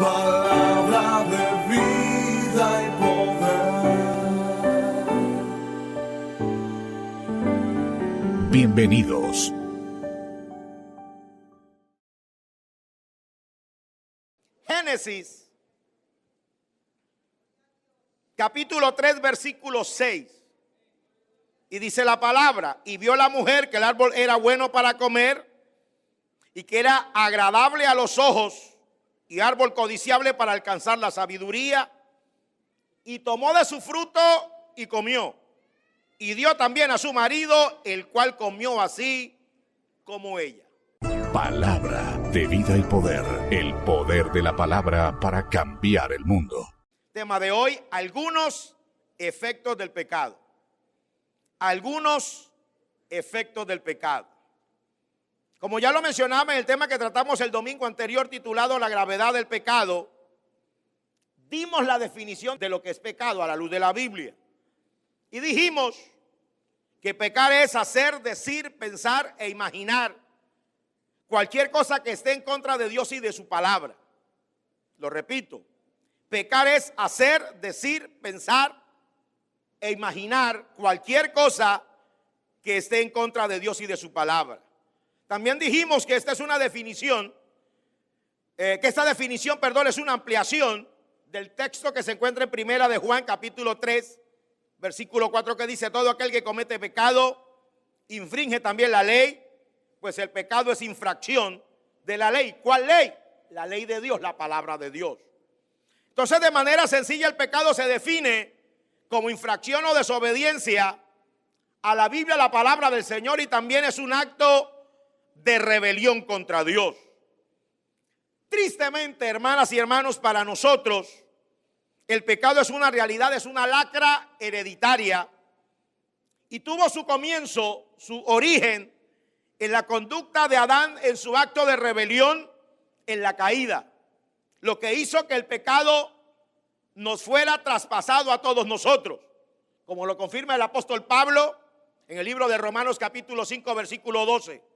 palabra de vida y poder. Bienvenidos. Génesis, capítulo 3, versículo 6. Y dice la palabra: y vio la mujer que el árbol era bueno para comer y que era agradable a los ojos y árbol codiciable para alcanzar la sabiduría, y tomó de su fruto y comió, y dio también a su marido, el cual comió así como ella. Palabra de vida y poder. El poder de la palabra para cambiar el mundo. Tema de hoy: algunos efectos del pecado. Algunos efectos del pecado. Como ya lo mencionaba en el tema que tratamos el domingo anterior, titulado La gravedad del pecado, dimos la definición de lo que es pecado a la luz de la Biblia. Y dijimos que pecar es hacer, decir, pensar e imaginar cualquier cosa que esté en contra de Dios y de su palabra. Lo repito: pecar es hacer, decir, pensar e imaginar cualquier cosa que esté en contra de Dios y de su palabra. También dijimos que esta es una definición, es una ampliación del texto que se encuentra en Primera de Juan, capítulo 3, versículo 4, que dice: todo aquel que comete pecado infringe también la ley, pues el pecado es infracción de la ley. ¿Cuál ley? La ley de Dios, la palabra de Dios. Entonces, de manera sencilla, el pecado se define como infracción o desobediencia a la Biblia, la palabra del Señor, y también es un acto de rebelión contra Dios. Tristemente, hermanas y hermanos, para nosotros el pecado es una realidad, es una lacra hereditaria, y tuvo su comienzo, su origen, en la conducta de Adán en su acto de rebelión en la caída, lo que hizo que el pecado nos fuera traspasado a todos nosotros, como lo confirma el apóstol Pablo en el libro de Romanos capítulo 5, versículo 12.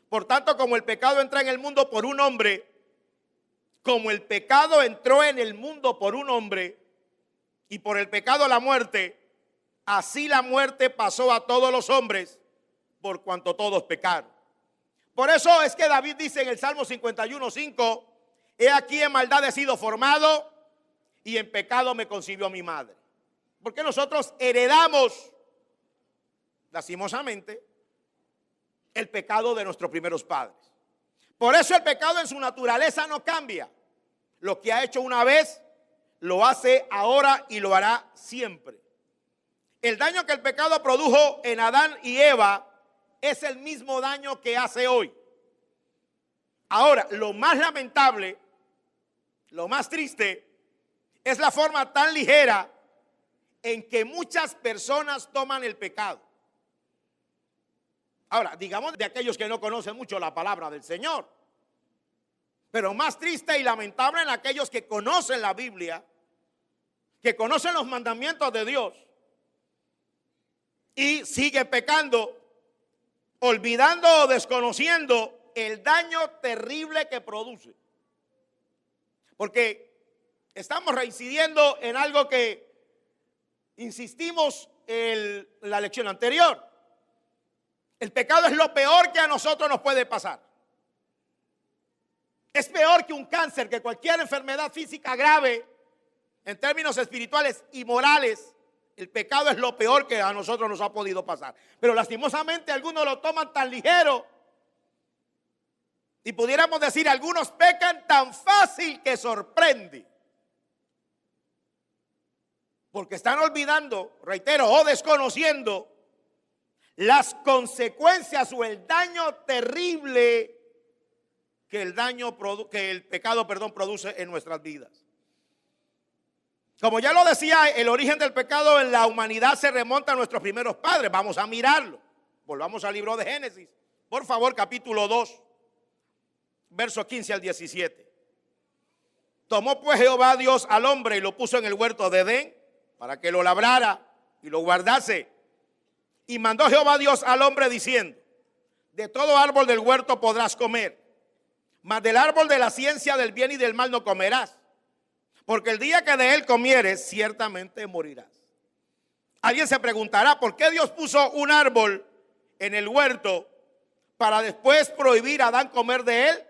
Por tanto, como el pecado entra en el mundo por un hombre, como el pecado entró en el mundo por un hombre, y por el pecado la muerte, así la muerte pasó a todos los hombres, por cuanto todos pecaron. Por eso es que David dice en el Salmo 51:5: he aquí en maldad he sido formado, y en pecado me concibió mi madre. Porque nosotros heredamos, lastimosamente, el pecado de nuestros primeros padres. Por eso el pecado en su naturaleza no cambia. Lo que ha hecho una vez, lo hace ahora y lo hará siempre. El daño que el pecado produjo en Adán y Eva es el mismo daño que hace hoy. Ahora, lo más lamentable, lo más triste, es la forma tan ligera en que muchas personas toman el pecado. Ahora, digamos de aquellos que no conocen mucho la palabra del Señor, pero más triste y lamentable en aquellos que conocen la Biblia, que conocen los mandamientos de Dios y siguen pecando, olvidando o desconociendo el daño terrible que produce. Porque estamos reincidiendo en algo que insistimos en la lección anterior. El pecado es lo peor que a nosotros nos puede pasar. Es peor que un cáncer, que cualquier enfermedad física grave. En términos espirituales y morales, el pecado es lo peor que a nosotros nos ha podido pasar. Pero lastimosamente algunos lo toman tan ligero. Y pudiéramos decir, algunos pecan tan fácil que sorprende. Porque están olvidando, reitero, o desconociendo las consecuencias o el daño terrible que el pecado produce en nuestras vidas. Como ya lo decía, el origen del pecado en la humanidad se remonta a nuestros primeros padres. Vamos a mirarlo. Volvamos al libro de Génesis. Por favor, capítulo 2, versos 15 al 17. Tomó pues Jehová Dios al hombre y lo puso en el huerto de Edén para que lo labrara y lo guardase. Y mandó Jehová Dios al hombre diciendo: de todo árbol del huerto podrás comer, mas del árbol de la ciencia del bien y del mal no comerás, porque el día que de él comieres, ciertamente morirás. Alguien se preguntará, ¿por qué Dios puso un árbol en el huerto para después prohibir a Adán comer de él?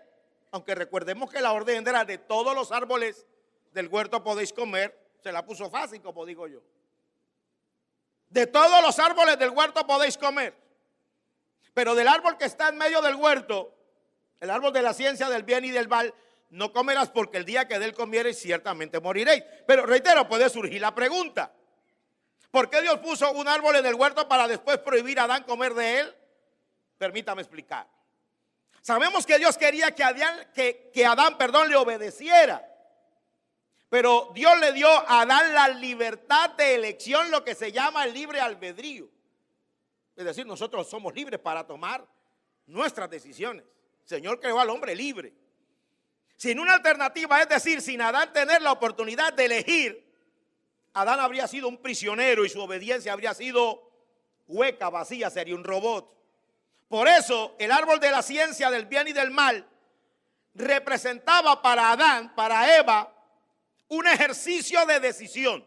Aunque recordemos que la orden era de todos los árboles del huerto podéis comer, se la puso fácil, como digo yo. De todos los árboles del huerto podéis comer, pero del árbol que está en medio del huerto, el árbol de la ciencia del bien y del mal, no comerás, porque el día que de él comiereis ciertamente moriréis. Pero reitero, puede surgir la pregunta, ¿por qué Dios puso un árbol en el huerto para después prohibir a Adán comer de él? Permítame explicar. Sabemos que Dios quería que Adán, le obedeciera. Pero Dios le dio a Adán la libertad de elección, lo que se llama el libre albedrío. Es decir, nosotros somos libres para tomar nuestras decisiones. El Señor creó al hombre libre. Sin una alternativa, es decir, sin Adán tener la oportunidad de elegir, Adán habría sido un prisionero y su obediencia habría sido hueca, vacía, sería un robot. Por eso el árbol de la ciencia del bien y del mal representaba para Adán, para Eva, un ejercicio de decisión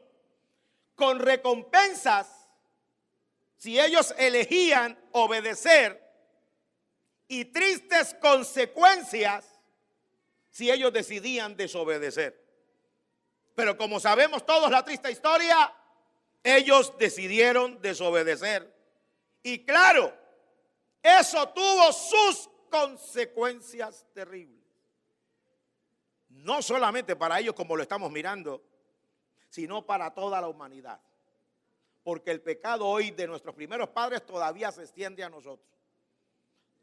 con recompensas si ellos elegían obedecer y tristes consecuencias si ellos decidían desobedecer. Pero como sabemos todos la triste historia, ellos decidieron desobedecer. Y claro, eso tuvo sus consecuencias terribles. No solamente para ellos como lo estamos mirando, sino para toda la humanidad. Porque el pecado hoy de nuestros primeros padres todavía se extiende a nosotros.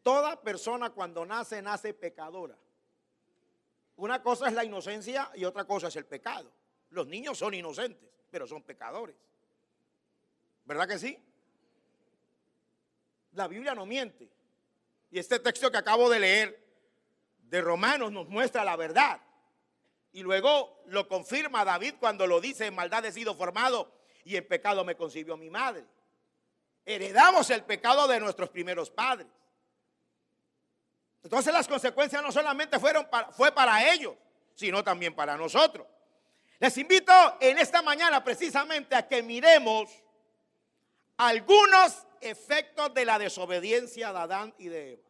Toda persona cuando nace, nace pecadora. Una cosa es la inocencia y otra cosa es el pecado. Los niños son inocentes, pero son pecadores. ¿Verdad que sí? La Biblia no miente. Y este texto que acabo de leer de Romanos nos muestra la verdad. Y luego lo confirma David cuando lo dice: en maldad he sido formado y en pecado me concibió mi madre. Heredamos el pecado de nuestros primeros padres. Entonces las consecuencias no solamente fue para ellos, sino también para nosotros. Les invito en esta mañana precisamente a que miremos algunos efectos de la desobediencia de Adán y de Eva.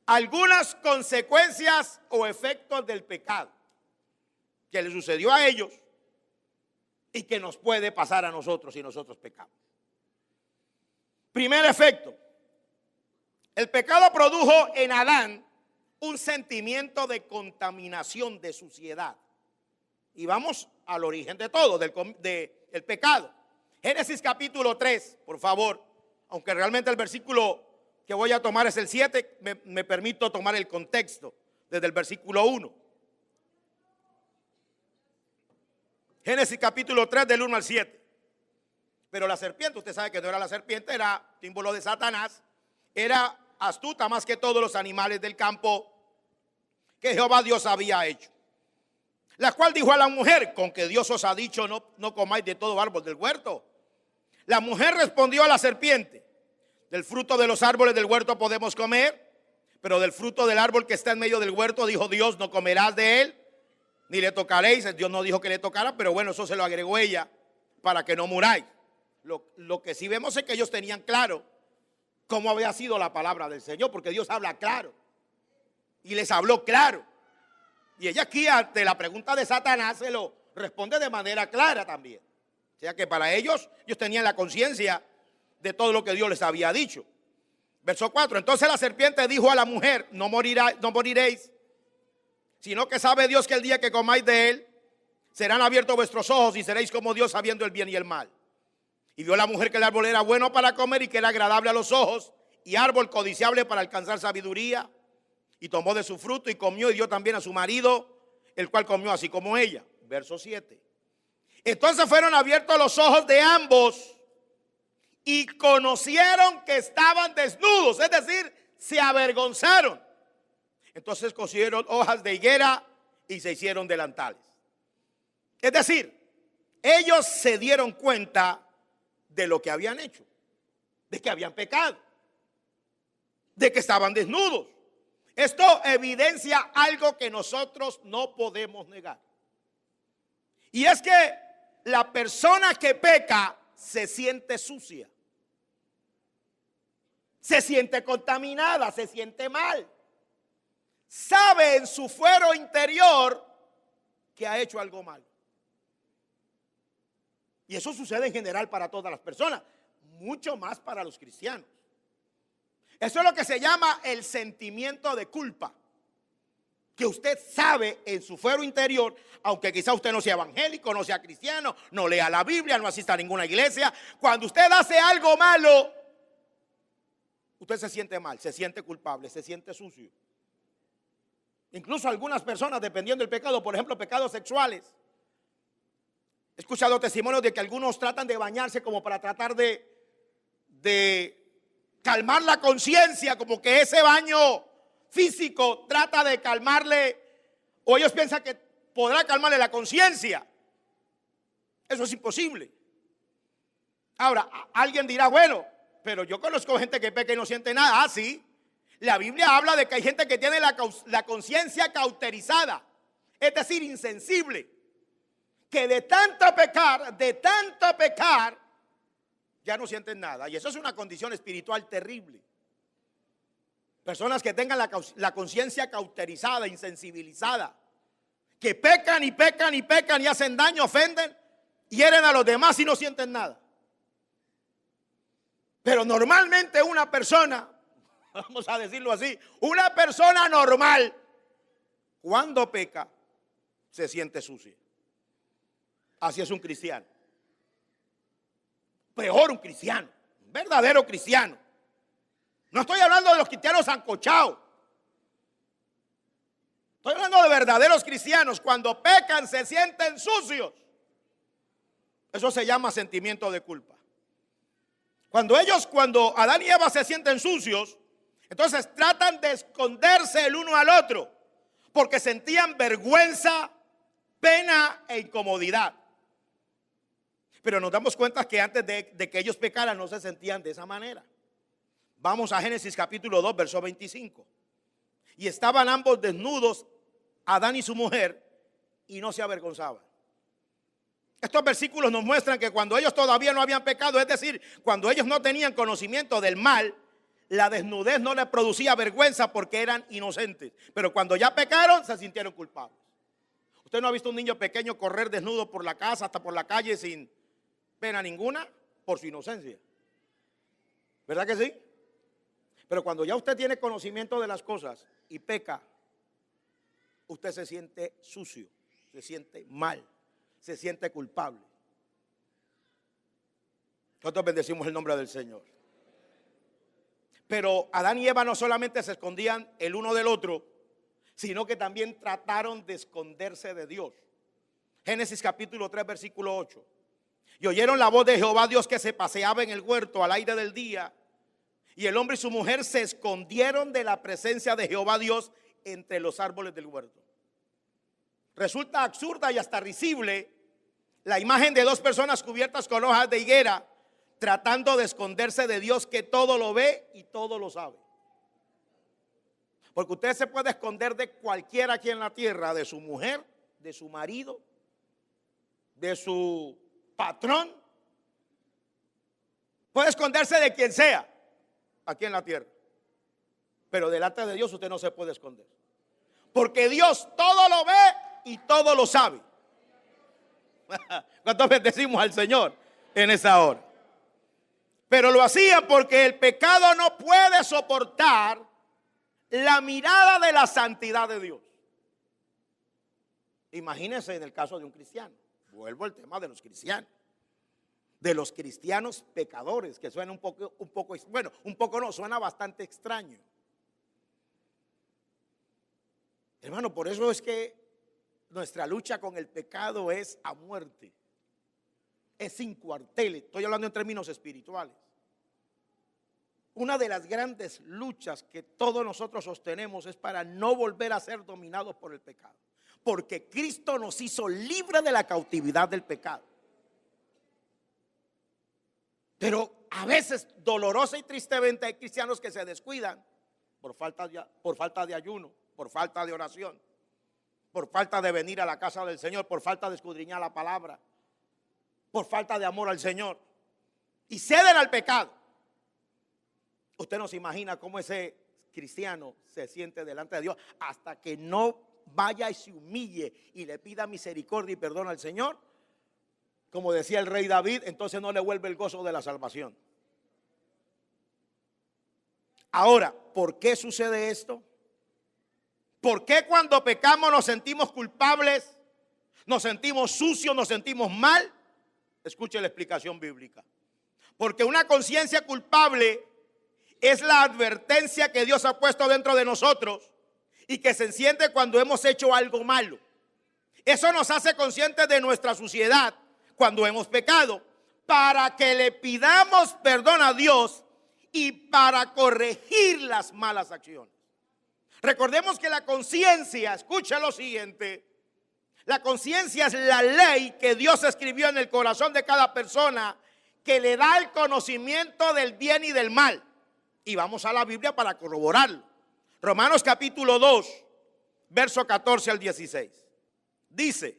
Algunas consecuencias o efectos del pecado que le sucedió a ellos y que nos puede pasar a nosotros si nosotros pecamos. Primer efecto: el pecado produjo en Adán un sentimiento de contaminación, de suciedad. Y vamos al origen de todo, del pecado. Génesis capítulo 3, por favor, aunque realmente el versículo que voy a tomar es el 7, me permito tomar el contexto desde el versículo 1. Génesis capítulo 3 del 1 al 7. Pero la serpiente, usted sabe que no era la serpiente, era símbolo de Satanás, era astuta más que todos los animales del campo que Jehová Dios había hecho. La cual dijo a la mujer: con que Dios os ha dicho, no comáis de todo árbol del huerto. La mujer respondió a la serpiente: del fruto de los árboles del huerto podemos comer, pero del fruto del árbol que está en medio del huerto, dijo Dios, no comerás de él, ni le tocaréis. Dios no dijo que le tocara, pero bueno, eso se lo agregó ella para que no muráis. Lo que sí vemos es que ellos tenían claro cómo había sido la palabra del Señor, porque Dios habla claro y les habló claro. Y ella aquí, ante la pregunta de Satanás, se lo responde de manera clara también. O sea que para ellos tenían la conciencia de todo lo que Dios les había dicho. Verso 4: entonces la serpiente dijo a la mujer: no moriréis, sino que sabe Dios que el día que comáis de él, serán abiertos vuestros ojos y seréis como Dios, sabiendo el bien y el mal. Y vio la mujer que el árbol era bueno para comer y que era agradable a los ojos y árbol codiciable para alcanzar sabiduría. Y tomó de su fruto y comió, y dio también a su marido, el cual comió así como ella. Verso 7. Entonces fueron abiertos los ojos de ambos y conocieron que estaban desnudos, es decir, se avergonzaron. Entonces cosieron hojas de higuera y se hicieron delantales. Es decir, ellos se dieron cuenta de lo que habían hecho, de que habían pecado, de que estaban desnudos. Esto evidencia algo que nosotros no podemos negar. Y es que la persona que peca se siente sucia, se siente contaminada, se siente mal. Sabe en su fuero interior que ha hecho algo malo. Y eso sucede en general para todas las personas, mucho más para los cristianos. Eso es lo que se llama el sentimiento de culpa. Que usted sabe en su fuero interior, aunque quizá usted no sea evangélico, no sea cristiano, no lea la Biblia, no asista a ninguna iglesia. Cuando usted hace algo malo, usted se siente mal, se siente culpable, se siente sucio. Incluso algunas personas, dependiendo del pecado, por ejemplo, pecados sexuales. He escuchado testimonios de que algunos tratan de bañarse como para tratar de calmar la conciencia, como que ese baño físico trata de calmarle, o ellos piensan que podrá calmarle la conciencia. Eso es imposible. Ahora, alguien dirá, bueno, pero yo conozco gente que peca y no siente nada. Ah, sí. La Biblia habla de que hay gente que tiene la conciencia cauterizada, es decir, insensible, que de tanto pecar, ya no sienten nada. Y eso es una condición espiritual terrible. Personas que tengan la conciencia cauterizada, insensibilizada, que pecan y pecan y pecan y hacen daño, ofenden, hieren a los demás y no sienten nada. Pero normalmente una persona, vamos a decirlo así, una persona normal, cuando peca, se siente sucia. Así es un cristiano. Peor un cristiano, un verdadero cristiano. No estoy hablando de los cristianos sancochados. Estoy hablando de verdaderos cristianos. Cuando pecan se sienten sucios. Eso se llama sentimiento de culpa. Cuando Adán y Eva se sienten sucios, entonces tratan de esconderse el uno al otro, porque sentían vergüenza, pena e incomodidad. Pero nos damos cuenta que antes de que ellos pecaran no se sentían de esa manera. Vamos a Génesis capítulo 2, verso 25. Y estaban ambos desnudos, Adán y su mujer, y no se avergonzaban. Estos versículos nos muestran que cuando ellos todavía no habían pecado, es decir, cuando ellos no tenían conocimiento del mal, la desnudez no les producía vergüenza porque eran inocentes. Pero cuando ya pecaron, se sintieron culpables. ¿Usted no ha visto un niño pequeño correr desnudo por la casa, hasta por la calle, sin pena ninguna? Por su inocencia. ¿Verdad que sí? Pero cuando ya usted tiene conocimiento de las cosas y peca, usted se siente sucio, se siente mal, se siente culpable. Nosotros bendecimos el nombre del Señor. Pero Adán y Eva no solamente se escondían el uno del otro, sino que también trataron de esconderse de Dios. Génesis capítulo 3, versículo 8. Y oyeron la voz de Jehová Dios que se paseaba en el huerto al aire del día. Y el hombre y su mujer se escondieron de la presencia de Jehová Dios entre los árboles del huerto. Resulta absurda y hasta risible la imagen de dos personas cubiertas con hojas de higuera tratando de esconderse de Dios, que todo lo ve y todo lo sabe. Porque usted se puede esconder de cualquiera aquí en la tierra, de su mujer, de su marido, de su patrón. Puede esconderse de quien sea aquí en la tierra, pero delante de Dios usted no se puede esconder, porque Dios todo lo ve y todo lo sabe. ¿Cuántos bendecimos al Señor en esa hora? Pero lo hacían porque el pecado no puede soportar la mirada de la santidad de Dios. Imagínense en el caso de un cristiano. Vuelvo al tema de los cristianos. De los cristianos pecadores, que suena un poco no, suena bastante extraño. Hermano, por eso es que nuestra lucha con el pecado es a muerte. Es sin cuartel. Estoy hablando en términos espirituales. Una de las grandes luchas que todos nosotros sostenemos es para no volver a ser dominados por el pecado. Porque Cristo nos hizo libre de la cautividad del pecado. Pero a veces, dolorosa y tristemente, hay cristianos que se descuidan por falta de ayuno, por falta de oración. por falta de venir a la casa del Señor, por falta de escudriñar la palabra, por falta de amor al Señor. Y ceden al pecado. Usted no se imagina cómo ese cristiano se siente delante de Dios hasta que no vaya y se humille y le pida misericordia y perdón al Señor. Como decía el rey David, entonces no le vuelve el gozo de la salvación. Ahora, ¿por qué sucede esto? ¿Por qué cuando pecamos nos sentimos culpables, nos sentimos sucios, nos sentimos mal? Escuche la explicación bíblica. Porque una conciencia culpable es la advertencia que Dios ha puesto dentro de nosotros y que se enciende cuando hemos hecho algo malo. Eso nos hace conscientes de nuestra suciedad cuando hemos pecado, para que le pidamos perdón a Dios y para corregir las malas acciones. Recordemos que la conciencia, escucha lo siguiente, la conciencia es la ley que Dios escribió en el corazón de cada persona que le da el conocimiento del bien y del mal. Y vamos a la Biblia para corroborarlo. Romanos capítulo 2, verso 14 al 16. Dice,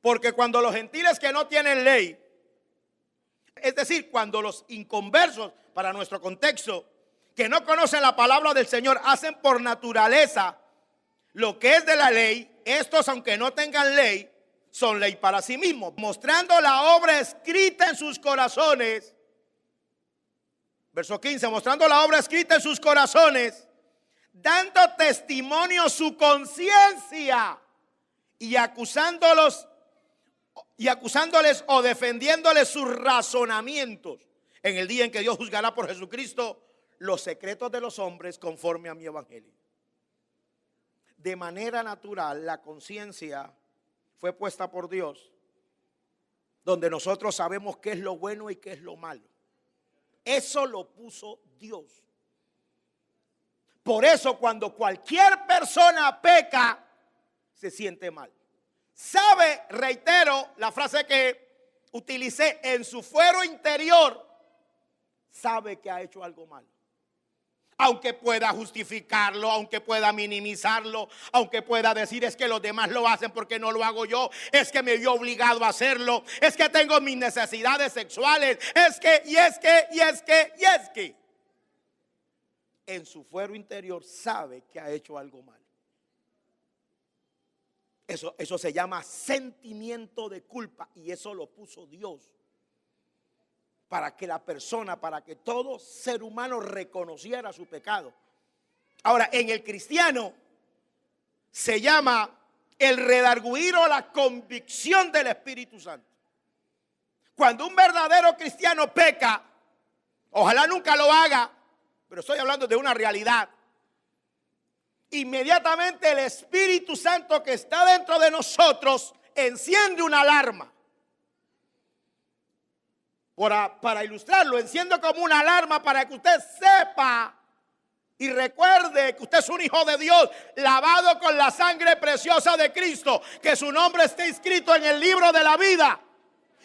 porque cuando los gentiles que no tienen ley, es decir, cuando los inconversos, para nuestro contexto, que no conocen la palabra del Señor, hacen por naturaleza lo que es de la ley, estos, aunque no tengan ley, son ley para sí mismos, mostrando la obra escrita en sus corazones. Verso 15, mostrando la obra escrita en sus corazones, dando testimonio su conciencia y acusándoles o defendiéndoles sus razonamientos en el día en que Dios juzgará por Jesucristo los secretos de los hombres conforme a mi evangelio. De manera natural, la conciencia fue puesta por Dios, donde nosotros sabemos qué es lo bueno y qué es lo malo. Eso lo puso Dios. Por eso cuando cualquier persona peca, se siente mal. Sabe, reitero la frase que utilicé, en su fuero interior, sabe que ha hecho algo malo. Aunque pueda justificarlo, aunque pueda minimizarlo, aunque pueda decir es que los demás lo hacen porque no lo hago yo, es que me vio obligado a hacerlo, es que tengo mis necesidades sexuales, es que. En su fuero interior sabe que ha hecho algo malo. Eso se llama sentimiento de culpa y eso lo puso Dios. Para que la persona, para que todo ser humano reconociera su pecado. Ahora, en el cristiano se llama el redarguir o la convicción del Espíritu Santo. Cuando un verdadero cristiano peca, ojalá nunca lo haga, pero estoy hablando de una realidad. Inmediatamente el Espíritu Santo que está dentro de nosotros enciende una alarma. Para ilustrarlo, enciendo como una alarma para que usted sepa y recuerde que usted es un hijo de Dios, lavado con la sangre preciosa de Cristo, que su nombre está inscrito en el libro de la vida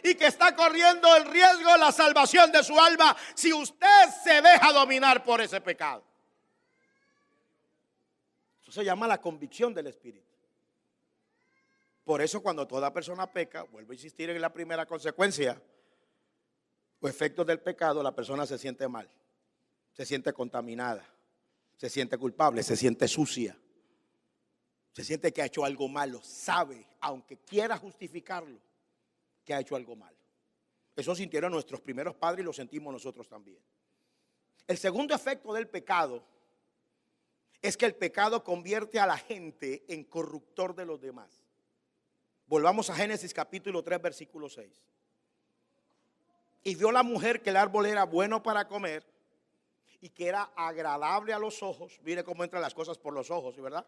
y que está corriendo el riesgo de la salvación de su alma si usted se deja dominar por ese pecado. Eso se llama la convicción del Espíritu. Por eso cuando toda persona peca, vuelvo a insistir en la primera consecuencia, o efectos del pecado, la persona se siente mal, se siente contaminada, se siente culpable, se siente sucia, se siente que ha hecho algo malo, sabe, aunque quiera justificarlo, que ha hecho algo malo. Eso sintieron nuestros primeros padres y lo sentimos nosotros también. El segundo efecto del pecado es que el pecado convierte a la gente en corruptor de los demás. Volvamos a Génesis capítulo 3, versículo 6. Y vio la mujer que el árbol era bueno para comer y que era agradable a los ojos. Mire cómo entran las cosas por los ojos, ¿verdad?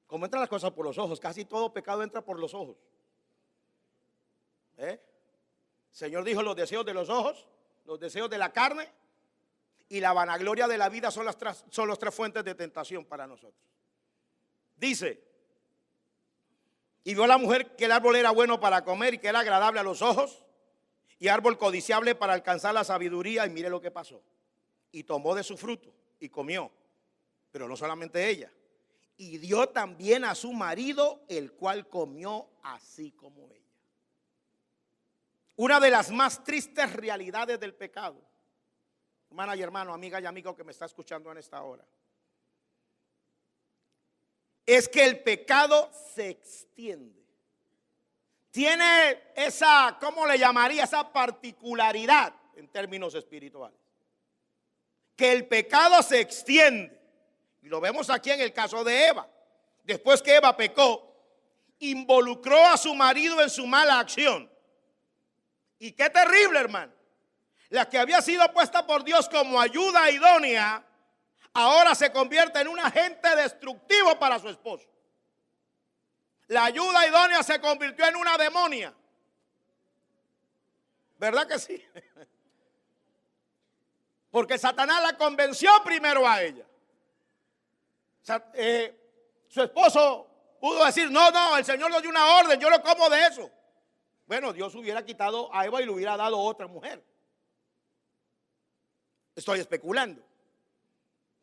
Cómo entran las cosas por los ojos. Casi todo pecado entra por los ojos. El Señor dijo: los deseos de los ojos, los deseos de la carne y la vanagloria de la vida son las tres fuentes de tentación para nosotros. Dice: y vio la mujer que el árbol era bueno para comer y que era agradable a los ojos y árbol codiciable para alcanzar la sabiduría. Y mire lo que pasó. Y tomó de su fruto y comió. Pero no solamente ella. y dio también a su marido, el cual comió así como ella. Una de las más tristes realidades del pecado, hermana y hermano, amiga y amigo que me está escuchando en esta hora, es que el pecado se extiende. Tiene esa, ¿cómo le llamaría? Esa particularidad en términos espirituales. Que el pecado se extiende. Y lo vemos aquí en el caso de Eva. Después que Eva pecó, involucró a su marido en su mala acción. Y qué terrible, hermano. La que había sido puesta por Dios como ayuda idónea, ahora se convierte en un agente destructivo para su esposo. La ayuda idónea se convirtió en una demonia. ¿Verdad que sí? Porque Satanás la convenció primero a ella. Su esposo pudo decir, no, el Señor nos dio una orden, yo lo como de eso. Bueno, Dios hubiera quitado a Eva y le hubiera dado otra mujer. Estoy especulando.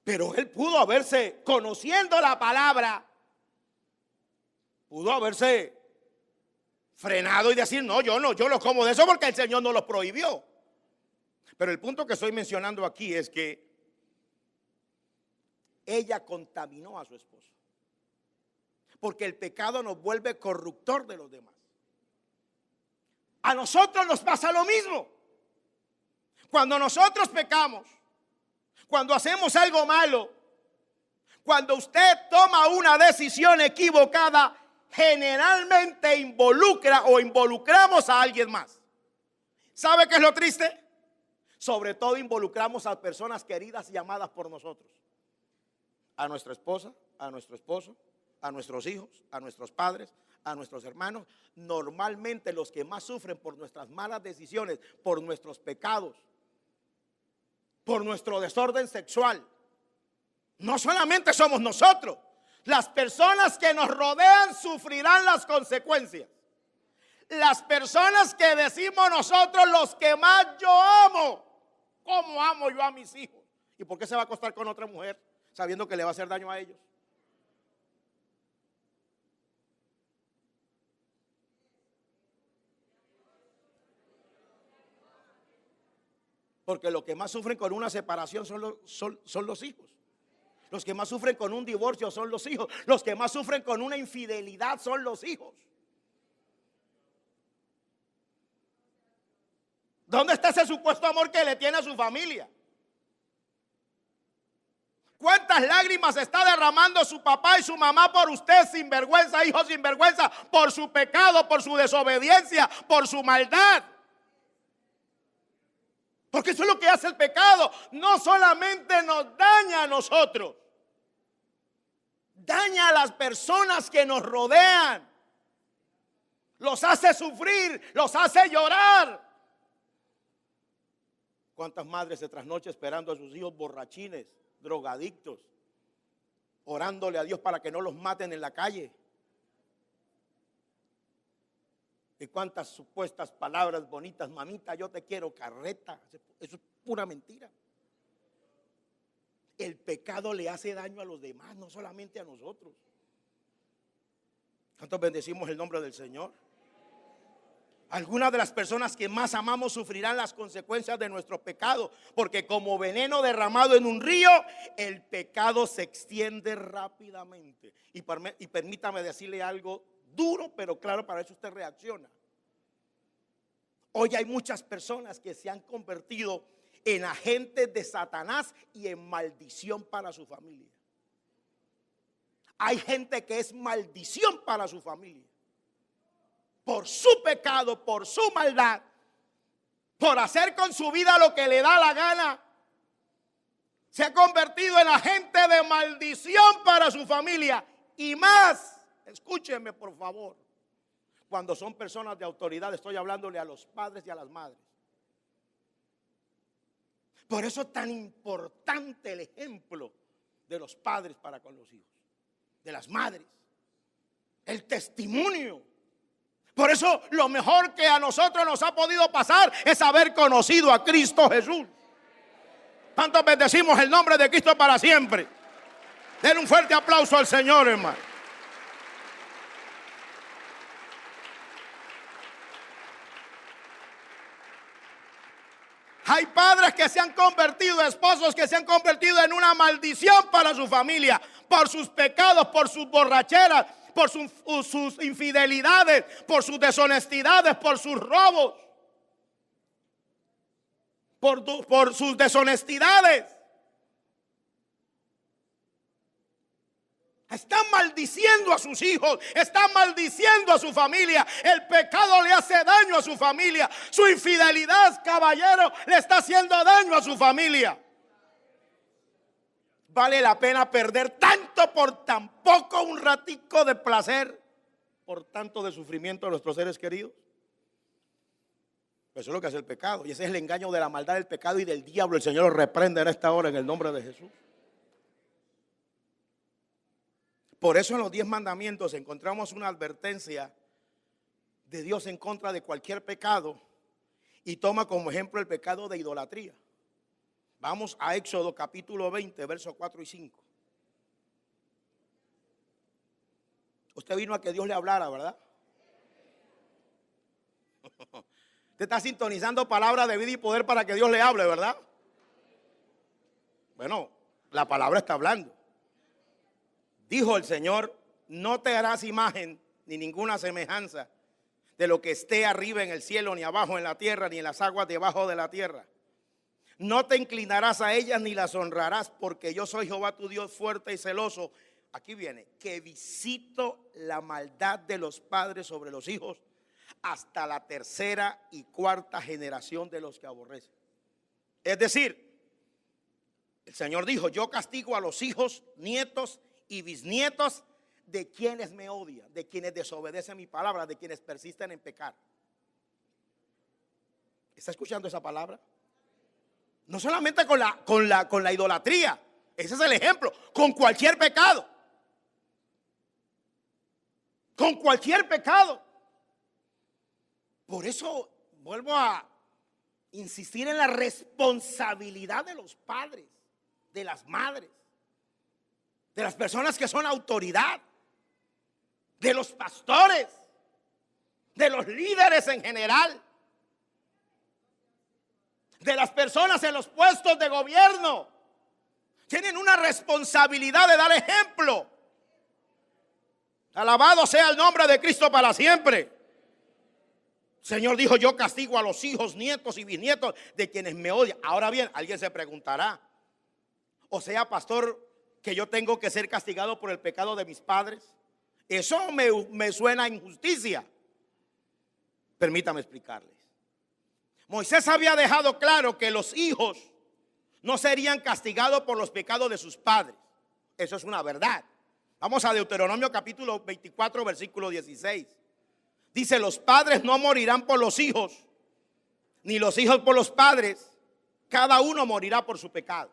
Pero él pudo haberse, conociendo la palabra, pudo haberse frenado y decir, no, yo lo como de eso porque el Señor no lo prohibió. Pero el punto que estoy mencionando aquí es que ella contaminó a su esposo. Porque el pecado nos vuelve corruptor de los demás. A nosotros nos pasa lo mismo. Cuando nosotros pecamos, cuando hacemos algo malo, cuando usted toma una decisión equivocada, generalmente involucra o involucramos a alguien más. ¿Sabe qué es lo triste? Sobre todo involucramos a personas queridas y amadas por nosotros. A nuestra esposa, a nuestro esposo, a nuestros hijos, a nuestros padres, a nuestros hermanos. Normalmente los que más sufren por nuestras malas decisiones, por nuestros pecados, por nuestro desorden sexual, no solamente somos nosotros. Las personas que nos rodean sufrirán las consecuencias. Las personas que decimos nosotros, los que más yo amo. ¿Cómo amo yo a mis hijos? ¿Y por qué se va a acostar con otra mujer sabiendo que le va a hacer daño a ellos? Porque los que más sufren con una separación son los hijos. Los que más sufren con un divorcio son los hijos. Los que más sufren con una infidelidad son los hijos. ¿Dónde está ese supuesto amor que le tiene a su familia? ¿Cuántas lágrimas está derramando su papá y su mamá por usted, sinvergüenza, hijo sinvergüenza, por su pecado, por su desobediencia, por su maldad? Porque eso es lo que hace el pecado. No solamente nos daña a nosotros, daña a las personas que nos rodean. Los hace sufrir, los hace llorar. ¿Cuántas madres se trasnoche esperando a sus hijos borrachines, drogadictos, orándole a Dios para que no los maten en la calle? ¿Y cuántas supuestas palabras bonitas? Mamita, yo te quiero, carreta. Eso es pura mentira. El pecado le hace daño a los demás, no solamente a nosotros. ¿Cuántos bendecimos el nombre del Señor? Algunas de las personas que más amamos sufrirán las consecuencias de nuestro pecado, porque como veneno derramado en un río, el pecado se extiende rápidamente. Y permítame decirle algo duro, pero claro, para eso usted reacciona. Hoy hay muchas personas que se han convertido en agentes de Satanás y en maldición para su familia. Hay gente que es maldición para su familia. Por su pecado, por su maldad, por hacer con su vida lo que le da la gana, se ha convertido en agente de maldición para su familia. Y más, escúchenme por favor, cuando son personas de autoridad, estoy hablándole a los padres y a las madres. Por eso es tan importante el ejemplo de los padres para con los hijos, de las madres, el testimonio. Por eso lo mejor que a nosotros nos ha podido pasar es haber conocido a Cristo Jesús. ¿Cuántos bendecimos el nombre de Cristo para siempre? Denle un fuerte aplauso al Señor, hermano. Hay padres que se han convertido, esposos que se han convertido en una maldición para su familia, por sus pecados, por sus borracheras, por sus infidelidades, por sus deshonestidades, por sus robos, por sus deshonestidades. Están maldiciendo a sus hijos, están maldiciendo a su familia. El pecado le hace daño a su familia. Su infidelidad, caballero, le está haciendo daño a su familia. Vale la pena perder tanto por tan poco, un ratico de placer, por tanto de sufrimiento de nuestros seres queridos. Eso es lo que hace el pecado, y ese es el engaño de la maldad del pecado y del diablo. El Señor lo reprende en esta hora en el nombre de Jesús. Por eso en los 10 mandamientos encontramos una advertencia de Dios en contra de cualquier pecado, y toma como ejemplo el pecado de idolatría. Vamos a Éxodo capítulo 20, versos 4 y 5. Usted vino a que Dios le hablara, ¿verdad? Usted está sintonizando palabra de vida y poder para que Dios le hable, ¿verdad? Bueno, la palabra está hablando. Dijo el Señor: no te harás imagen ni ninguna semejanza de lo que esté arriba en el cielo, ni abajo en la tierra, ni en las aguas debajo de la tierra. No te inclinarás a ellas ni las honrarás, porque yo soy Jehová tu Dios, fuerte y celoso. Aquí viene, que visito la maldad de los padres sobre los hijos hasta la 3ª y 4ª generación de los que aborrecen. Es decir, el Señor dijo: yo castigo a los hijos, nietos y bisnietos de quienes me odian, de quienes desobedecen mi palabra, de quienes persisten en pecar. ¿Está escuchando esa palabra? No solamente con la idolatría, ese es el ejemplo, con cualquier pecado. Con cualquier pecado. Por eso vuelvo a insistir en la responsabilidad de los padres, de las madres, de las personas que son autoridad, de los pastores, de los líderes en general, de las personas en los puestos de gobierno. Tienen una responsabilidad de dar ejemplo. Alabado sea el nombre de Cristo para siempre. El Señor dijo: yo castigo a los hijos, nietos y bisnietos de quienes me odian. Ahora bien, alguien se preguntará: o sea, pastor, que yo tengo que ser castigado por el pecado de mis padres. Eso me suena a injusticia. Permítame explicarles. Moisés había dejado claro que los hijos no serían castigados por los pecados de sus padres. Eso es una verdad. Vamos a Deuteronomio capítulo 24, versículo 16. Dice: los padres no morirán por los hijos, ni los hijos por los padres. Cada uno morirá por su pecado.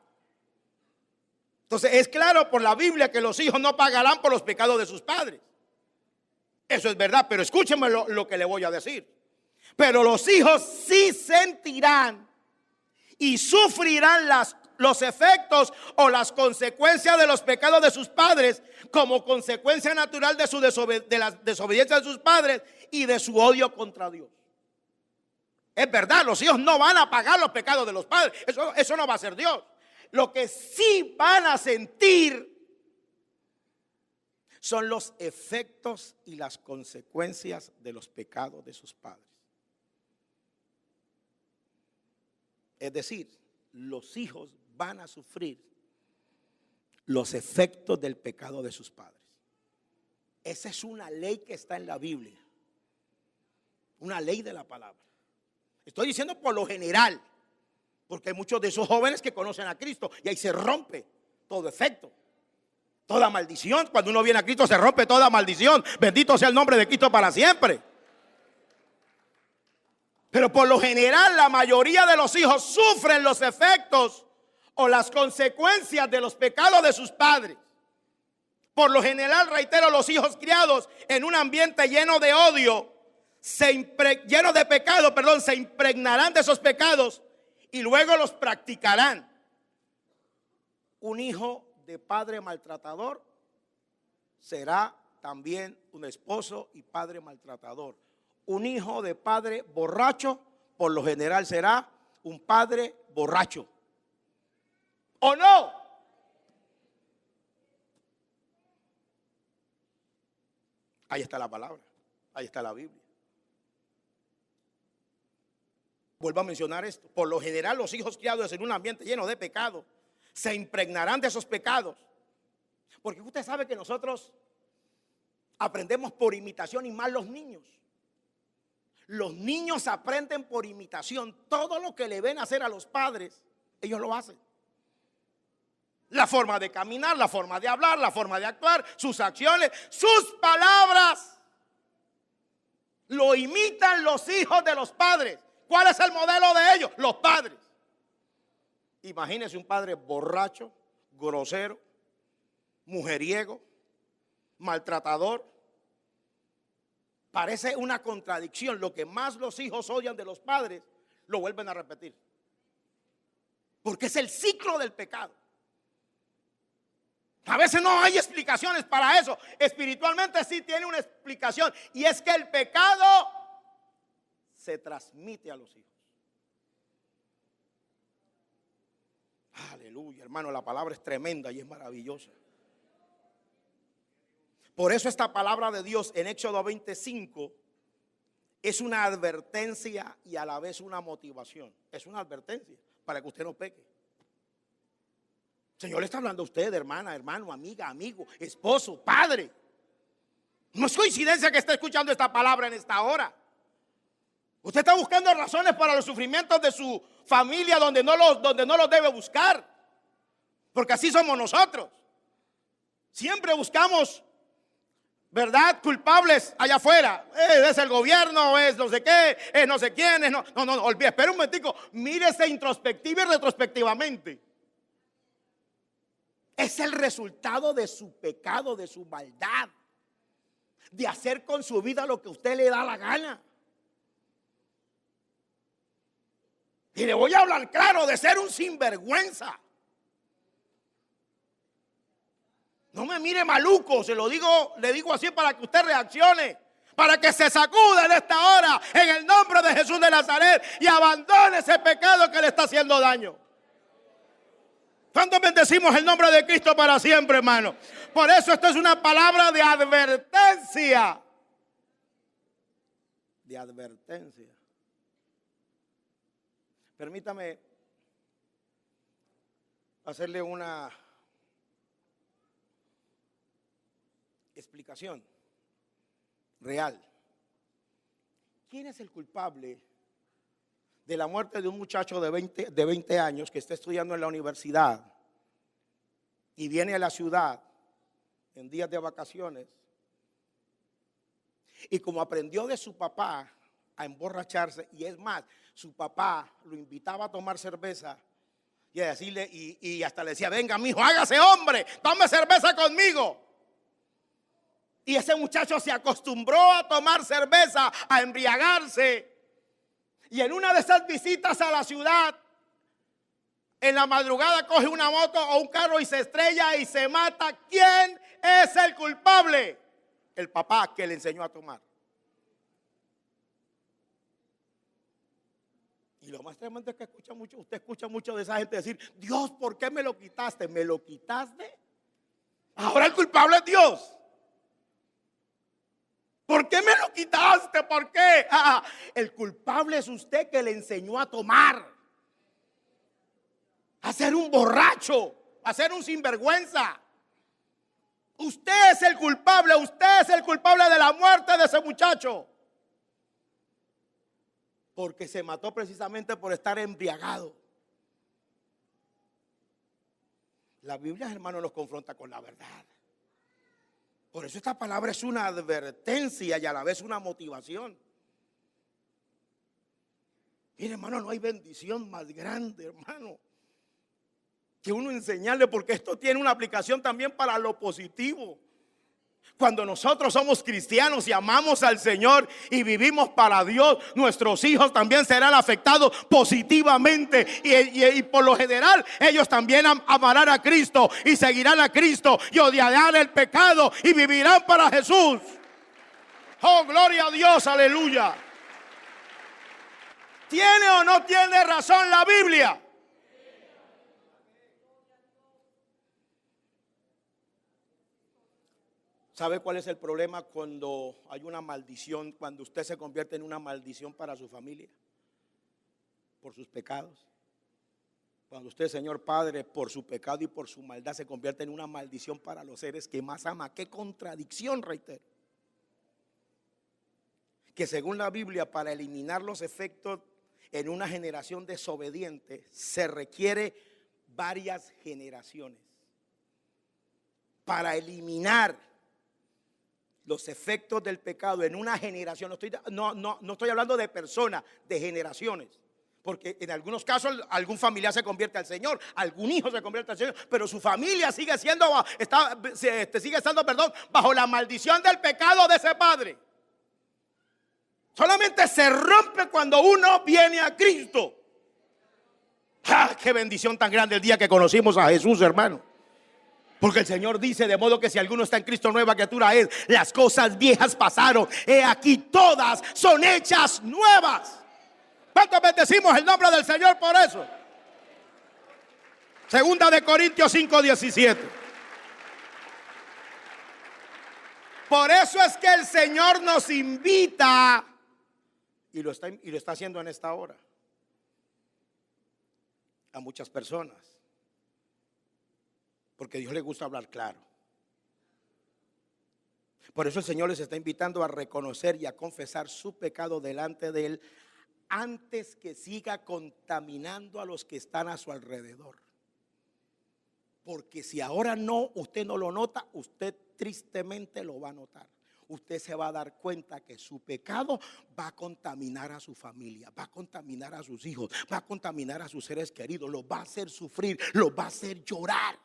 Entonces es claro por la Biblia que los hijos no pagarán por los pecados de sus padres. Eso es verdad, pero escúcheme lo que le voy a decir. Pero los hijos sí sentirán y sufrirán los efectos o las consecuencias de los pecados de sus padres, como consecuencia natural de la desobediencia de sus padres y de su odio contra Dios. Es verdad, los hijos no van a pagar los pecados de los padres. Eso no va a ser Dios. Lo que sí van a sentir son los efectos y las consecuencias de los pecados de sus padres. Es decir, los hijos van a sufrir los efectos del pecado de sus padres. Esa es una ley que está en la Biblia. Una ley de la palabra. Estoy diciendo por lo general, porque hay muchos de esos jóvenes que conocen a Cristo y ahí se rompe todo efecto, toda maldición. Cuando uno viene a Cristo se rompe toda maldición. Bendito sea el nombre de Cristo para siempre. Pero por lo general la mayoría de los hijos sufren los efectos o las consecuencias de los pecados de sus padres. Por lo general, reitero, los hijos criados en un ambiente lleno de odio, lleno de pecado, se impregnarán de esos pecados y luego los practicarán. Un hijo de padre maltratador será también un esposo y padre maltratador. Un hijo de padre borracho, por lo general será un padre borracho. ¿O no? Ahí está la palabra, ahí está la Biblia. Vuelvo a mencionar esto. Por lo general, los hijos criados en un ambiente lleno de pecado se impregnarán de esos pecados. Porque usted sabe que nosotros aprendemos por imitación, y más los niños. Los niños aprenden por imitación. Todo lo que le ven hacer a los padres, ellos lo hacen. La forma de caminar, la forma de hablar, la forma de actuar, sus acciones, sus palabras. Lo imitan los hijos de los padres. ¿Cuál es el modelo de ellos? Los padres. Imagínese un padre borracho, grosero, mujeriego, maltratador. Parece una contradicción. Lo que más los hijos odian de los padres, lo vuelven a repetir. Porque es el ciclo del pecado. A veces no hay explicaciones para eso. Espiritualmente sí tiene una explicación. Y es que el pecado se transmite a los hijos. Aleluya, hermano, la palabra es tremenda y es maravillosa. Por eso esta palabra de Dios en Éxodo 25 es una advertencia y a la vez una motivación. Es una advertencia para que usted no peque. El Señor le está hablando a usted, hermana, hermano, amiga, amigo, esposo, padre. No es coincidencia que esté escuchando esta palabra en esta hora. Usted está buscando razones para los sufrimientos de su familia donde no los debe buscar. Porque así somos nosotros. Siempre buscamos, ¿verdad?, culpables allá afuera. Es el gobierno, es no sé qué, es no sé quién, es no, olvide, espera un momentico, mírese introspectiva y retrospectivamente. Es el resultado de su pecado, de su maldad, de hacer con su vida lo que a usted le da la gana. Y le voy a hablar claro, de ser un sinvergüenza. No me mire maluco, se lo digo, le digo así para que usted reaccione, para que se sacuda en esta hora en el nombre de Jesús de Nazaret y abandone ese pecado que le está haciendo daño. ¿Cuántos bendecimos el nombre de Cristo para siempre, hermano? Por eso esto es una palabra de advertencia. De advertencia. Permítame hacerle una explicación real. ¿Quién es el culpable de la muerte de un muchacho de 20 años que está estudiando en la universidad y viene a la ciudad en días de vacaciones y como aprendió de su papá a emborracharse, y es más, su papá lo invitaba a tomar cerveza y a decirle, y hasta le decía, venga mijo, hágase hombre, tome cerveza conmigo? Y ese muchacho se acostumbró a tomar cerveza, a embriagarse. Y en una de esas visitas a la ciudad, en la madrugada coge una moto o un carro y se estrella y se mata. ¿Quién es el culpable? El papá que le enseñó a tomar. Y lo más tremendo es que usted escucha mucho de esa gente decir, Dios, ¿por qué me lo quitaste? ¿Me lo quitaste? Ahora el culpable es Dios. ¿Por qué me lo quitaste? ¿Por qué? El culpable es usted que le enseñó a tomar, a ser un borracho, a ser un sinvergüenza. Usted es el culpable de la muerte de ese muchacho. Porque se mató precisamente por estar embriagado. La Biblia, hermano, nos confronta con la verdad. Por eso esta palabra es una advertencia y a la vez una motivación. Mire, hermano, no hay bendición más grande, hermano, que uno enseñarle, porque esto tiene una aplicación también para lo positivo. Cuando nosotros somos cristianos y amamos al Señor y vivimos para Dios, nuestros hijos también serán afectados positivamente. Y por lo general, ellos también amarán a Cristo y seguirán a Cristo y odiarán el pecado y vivirán para Jesús. Oh, gloria a Dios, aleluya. ¿Tiene o no tiene razón la Biblia? ¿Sabe cuál es el problema cuando hay una maldición? Cuando usted se convierte en una maldición para su familia, por sus pecados. Cuando usted, Señor Padre, por su pecado y por su maldad se convierte en una maldición para los seres que más ama. ¡Qué contradicción, reitero! Que según la Biblia, para eliminar los efectos en una generación desobediente, se requiere varias generaciones. Para eliminar los efectos del pecado en una generación, no estoy hablando de personas, de generaciones. Porque en algunos casos algún familiar se convierte al Señor, algún hijo se convierte al Señor, pero su familia sigue estando bajo la maldición del pecado de ese padre. Solamente se rompe cuando uno viene a Cristo. ¡Ah, qué bendición tan grande el día que conocimos a Jesús, hermano! Porque el Señor dice, de modo que si alguno está en Cristo, nueva criatura es. Las cosas viejas pasaron, he aquí todas son hechas nuevas. ¿Cuántos bendecimos el nombre del Señor por eso? Segunda de Corintios 5:17. Por eso es que el Señor nos invita, y lo está haciendo en esta hora, a muchas personas. Porque a Dios le gusta hablar claro. Por eso el Señor les está invitando a reconocer y a confesar su pecado delante de Él antes que siga contaminando a los que están a su alrededor. Porque si ahora usted no lo nota, usted tristemente lo va a notar. Usted se va a dar cuenta que su pecado va a contaminar a su familia, va a contaminar a sus hijos, va a contaminar a sus seres queridos, los va a hacer sufrir, los va a hacer llorar.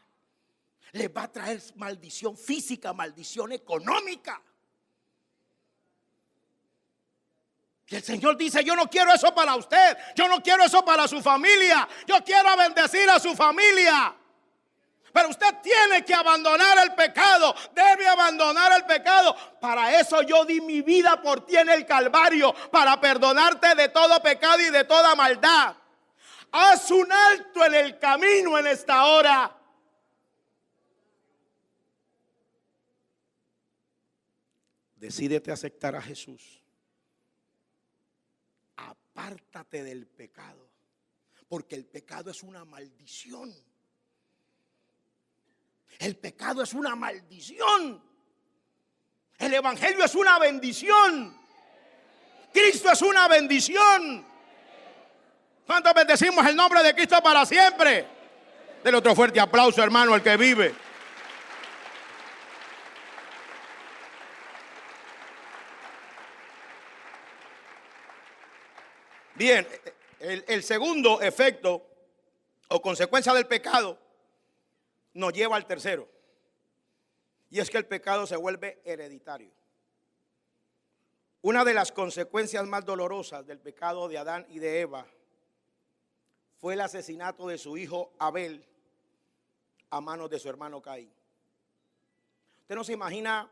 Les va a traer maldición física, maldición económica. Y el Señor dice, yo no quiero eso para usted, yo no quiero eso para su familia, yo quiero bendecir a su familia. Pero usted tiene que abandonar el pecado, debe abandonar el pecado. Para eso yo di mi vida por ti en el Calvario, para perdonarte de todo pecado y de toda maldad. Haz un alto en el camino en esta hora. Decídete a aceptar a Jesús. Apártate del pecado, porque el pecado es una maldición. El pecado es una maldición. El evangelio es una bendición. Cristo es una bendición. ¿Cuántos bendecimos el nombre de Cristo para siempre? Denle otro fuerte aplauso, hermano, al que vive. Bien, el segundo efecto o consecuencia del pecado nos lleva al tercero. Y es que el pecado se vuelve hereditario. Una de las consecuencias más dolorosas del pecado de Adán y de Eva fue el asesinato de su hijo Abel a manos de su hermano Caín. Usted no se imagina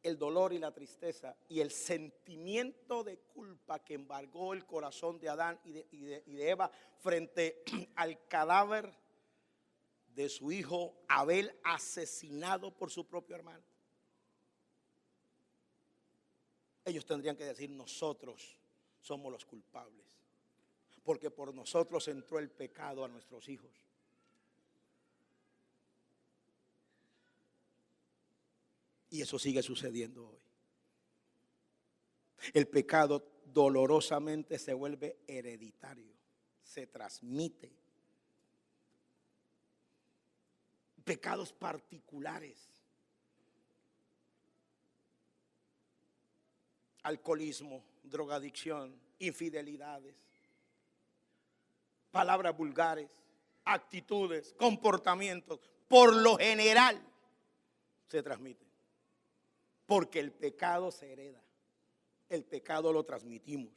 el dolor y la tristeza y el sentimiento de culpa que embargó el corazón de Adán y de Eva frente al cadáver de su hijo Abel asesinado por su propio hermano. Ellos tendrían que decir, nosotros somos los culpables, porque por nosotros entró el pecado a nuestros hijos. Y eso sigue sucediendo hoy. El pecado dolorosamente se vuelve hereditario, se transmite. Pecados particulares. Alcoholismo, drogadicción, infidelidades, palabras vulgares, actitudes, comportamientos, por lo general se transmite. Porque el pecado se hereda. El pecado lo transmitimos.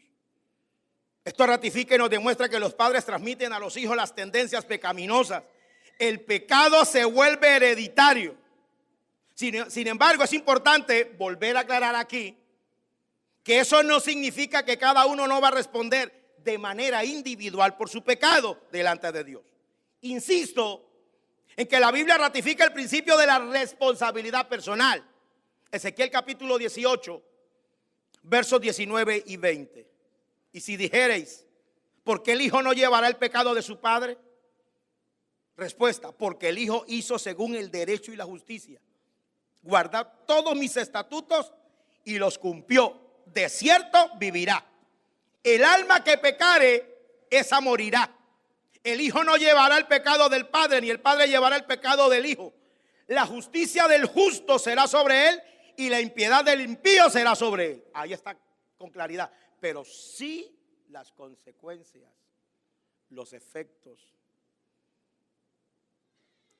Esto ratifica y nos demuestra que los padres transmiten a los hijos las tendencias pecaminosas. El pecado se vuelve hereditario. Sin embargo, es importante volver a aclarar aquí que eso no significa que cada uno no va a responder de manera individual por su pecado delante de Dios. Insisto en que la Biblia ratifica el principio de la responsabilidad personal. Ezequiel capítulo 18, versos 19 y 20. Y si dijereis, ¿por qué el hijo no llevará el pecado de su padre? Respuesta, porque el hijo hizo según el derecho y la justicia. Guardad todos mis estatutos y los cumplió. De cierto vivirá. El alma que pecare, esa morirá. El hijo no llevará el pecado del padre, ni el padre llevará el pecado del hijo. La justicia del justo será sobre él y la impiedad del impío será sobre él. Ahí está con claridad. Pero sí las consecuencias, los efectos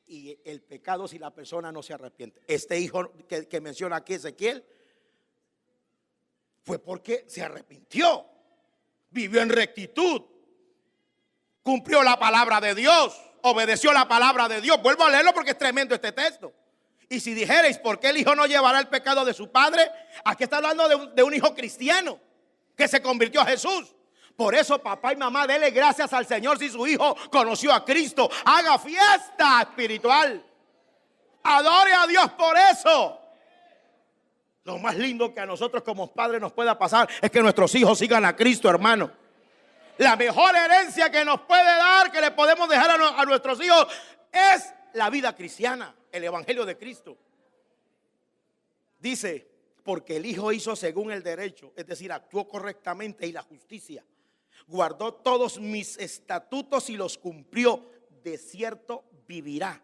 y el pecado si la persona no se arrepiente. Este hijo que menciona aquí Ezequiel fue porque se arrepintió, vivió en rectitud, cumplió la palabra de Dios, obedeció la palabra de Dios. Vuelvo a leerlo porque es tremendo este texto. Y si dijereis, ¿por qué el hijo no llevará el pecado de su padre? Aquí está hablando de un hijo cristiano que se convirtió a Jesús. Por eso, papá y mamá, dele gracias al Señor si su hijo conoció a Cristo. Haga fiesta espiritual. Adore a Dios por eso. Lo más lindo que a nosotros como padres nos pueda pasar es que nuestros hijos sigan a Cristo, hermano. La mejor herencia que nos puede dar, que le podemos dejar a nuestros hijos, es la vida cristiana, el evangelio de Cristo. Dice, porque el hijo hizo según el derecho, es decir, actuó correctamente y la justicia. Guardó todos mis estatutos y los cumplió. De cierto vivirá.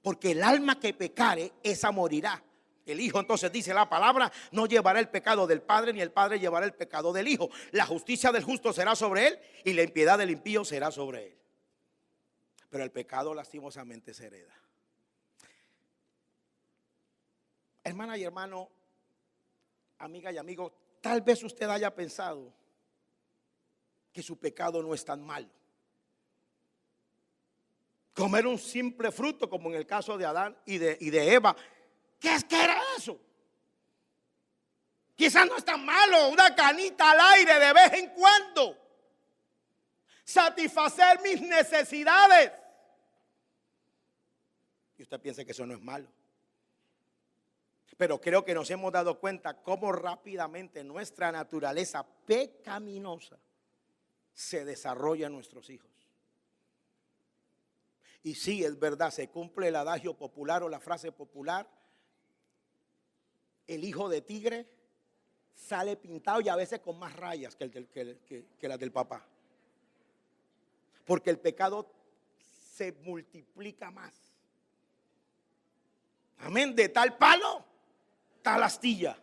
Porque el alma que pecare, esa morirá. El hijo, entonces dice la palabra, no llevará el pecado del padre, ni el padre llevará el pecado del hijo. La justicia del justo será sobre él y la impiedad del impío será sobre él. Pero el pecado lastimosamente se hereda. Hermana y hermano, amiga y amigo, tal vez usted haya pensado que su pecado no es tan malo. Comer un simple fruto, como en el caso de Adán y de Eva, ¿qué era eso? Quizás no es tan malo, una canita al aire de vez en cuando. Satisfacer mis necesidades. Y usted piensa que eso no es malo. Pero creo que nos hemos dado cuenta cómo rápidamente nuestra naturaleza pecaminosa se desarrolla en nuestros hijos. Y sí, es verdad, se cumple el adagio popular o la frase popular: el hijo de tigre sale pintado y a veces con más rayas que las del papá. Porque el pecado se multiplica más. Amén, de tal palo, tal astilla.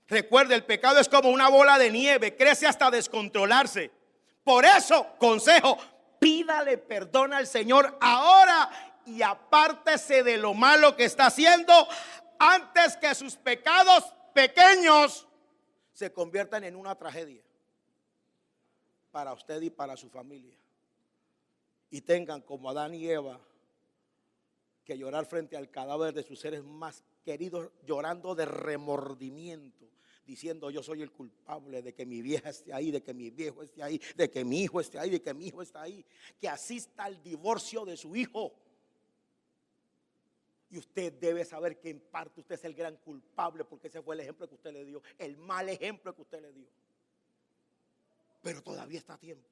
Recuerde, el pecado es como una bola de nieve, crece hasta descontrolarse. Por eso, consejo, pídale perdón al Señor ahora y apártese de lo malo que está haciendo antes que sus pecados pequeños se conviertan en una tragedia para usted y para su familia. Y tengan, como Adán y Eva, que llorar frente al cadáver de sus seres más queridos, llorando de remordimiento, diciendo: yo soy el culpable de que mi vieja esté ahí, de que mi viejo esté ahí, de que mi hijo esté ahí, de que mi hijo está ahí, que asista al divorcio de su hijo. Y usted debe saber que en parte usted es el gran culpable, porque ese fue el ejemplo que usted le dio, el mal ejemplo que usted le dio. Pero todavía está a tiempo.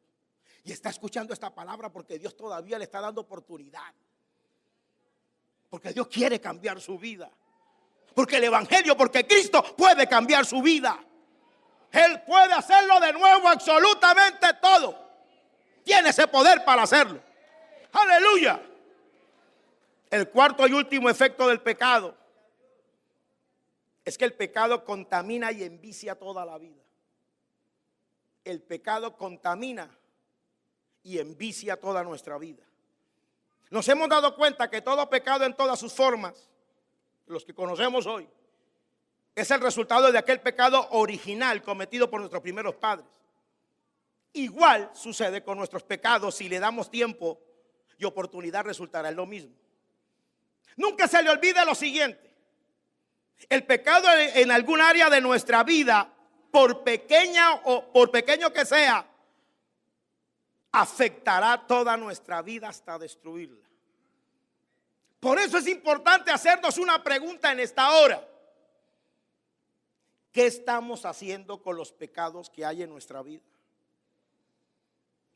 Y está escuchando esta palabra porque Dios todavía le está dando oportunidad. Porque Dios quiere cambiar su vida. Porque el evangelio, porque Cristo puede cambiar su vida. Él puede hacerlo de nuevo, absolutamente todo. Tiene ese poder para hacerlo. Aleluya. El cuarto y último efecto del pecado es que el pecado contamina y envicia toda la vida. El pecado contamina y envicia toda nuestra vida. Nos hemos dado cuenta que todo pecado en todas sus formas, los que conocemos hoy, es el resultado de aquel pecado original cometido por nuestros primeros padres. Igual sucede con nuestros pecados. Si le damos tiempo y oportunidad, resultará en lo mismo. Nunca se le olvide lo siguiente: el pecado en algún área de nuestra vida, por pequeño que sea, afectará toda nuestra vida hasta destruirla. Por eso es importante hacernos una pregunta en esta hora: ¿qué estamos haciendo con los pecados que hay en nuestra vida?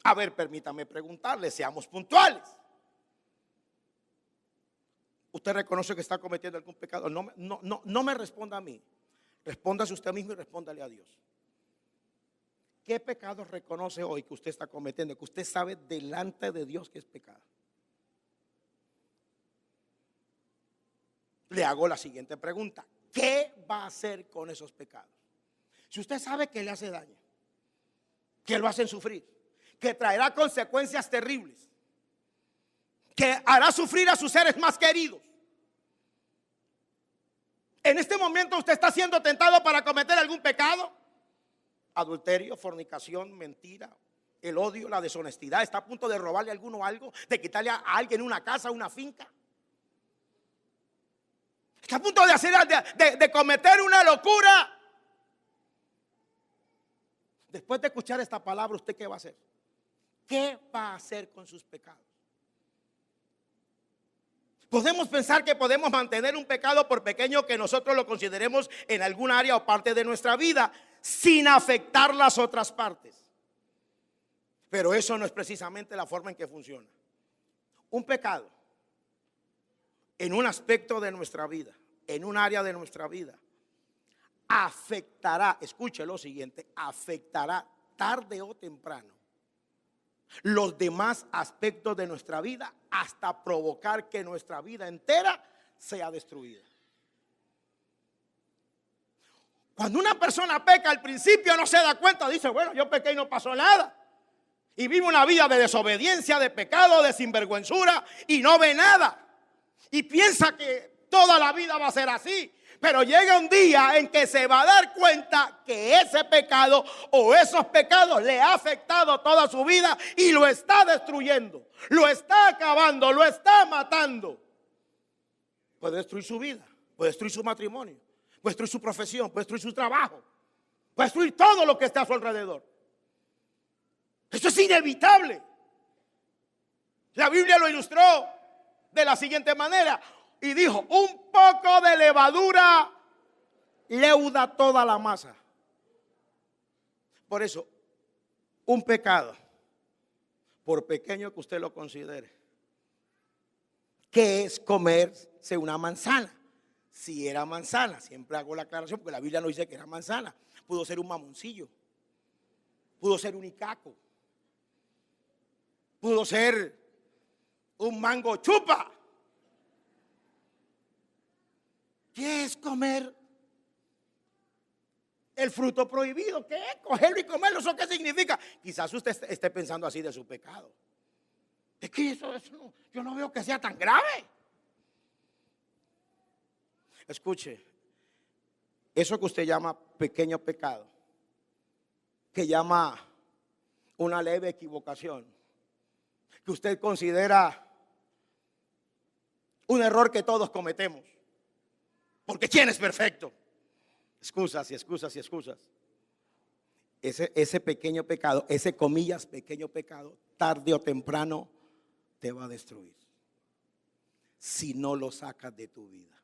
A ver, permítame preguntarle, seamos puntuales. ¿Usted reconoce que está cometiendo algún pecado? No me responda a mí. Respóndase usted mismo y respóndale a Dios. ¿Qué pecado reconoce hoy que usted está cometiendo, que usted sabe delante de Dios que es pecado? Le hago la siguiente pregunta: ¿qué va a hacer con esos pecados? Si usted sabe que le hace daño, que lo hacen sufrir, que traerá consecuencias terribles, que hará sufrir a sus seres más queridos, en este momento usted está siendo tentado para cometer algún pecado: adulterio, fornicación, mentira, el odio, la deshonestidad. Está a punto de robarle a alguno algo, de quitarle a alguien una casa, una finca. Está a punto de cometer una locura. Después de escuchar esta palabra, ¿usted qué va a hacer? ¿Qué va a hacer con sus pecados? Podemos pensar que podemos mantener un pecado, por pequeño que nosotros lo consideremos, en algún área o parte de nuestra vida, sin afectar las otras partes. Pero eso no es precisamente la forma en que funciona. Un pecado en un aspecto de nuestra vida, en un área de nuestra vida, afectará, escuche lo siguiente, afectará tarde o temprano los demás aspectos de nuestra vida, hasta provocar que nuestra vida entera sea destruida. Cuando una persona peca, al principio no se da cuenta, dice: bueno, yo pequé y no pasó nada, y vive una vida de desobediencia, de pecado, de sinvergüenzura, y no ve nada, y piensa que toda la vida va a ser así. Pero llega un día en que se va a dar cuenta que ese pecado o esos pecados le ha afectado toda su vida y lo está destruyendo, lo está acabando, lo está matando. Puede destruir su vida, puede destruir su matrimonio, puede destruir su profesión, puede destruir su trabajo, puede destruir todo lo que está a su alrededor. Eso es inevitable. La Biblia lo ilustró de la siguiente manera y dijo: un poco de levadura leuda toda la masa. Por eso, un pecado, por pequeño que usted lo considere, ¿qué es comerse una manzana? Si era manzana, siempre hago la aclaración porque la Biblia no dice que era manzana. Pudo ser un mamoncillo, pudo ser un icaco, pudo ser un mango chupa. ¿Qué es comer el fruto prohibido? ¿Qué es cogerlo y comerlo? ¿Eso qué significa? Quizás usted esté pensando así de su pecado. Es que eso no, yo no veo que sea tan grave. Escuche, eso que usted llama pequeño pecado, que llama una leve equivocación, que usted considera un error que todos cometemos, porque ¿quién es perfecto? Excusas y excusas y excusas. Ese pequeño pecado, ese comillas pequeño pecado, tarde o temprano te va a destruir, si no lo sacas de tu vida.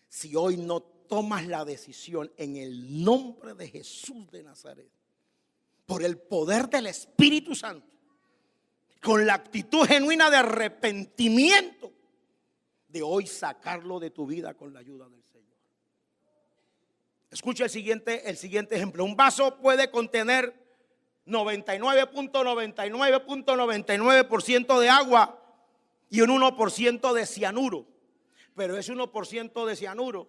Si hoy no tomas la decisión en el nombre de Jesús de Nazaret, por el poder del Espíritu Santo, con la actitud genuina de arrepentimiento, de hoy sacarlo de tu vida con la ayuda del Señor. Escucha el siguiente ejemplo. Un vaso puede contener 99.99% de agua y un 1% de cianuro. Pero ese 1% de cianuro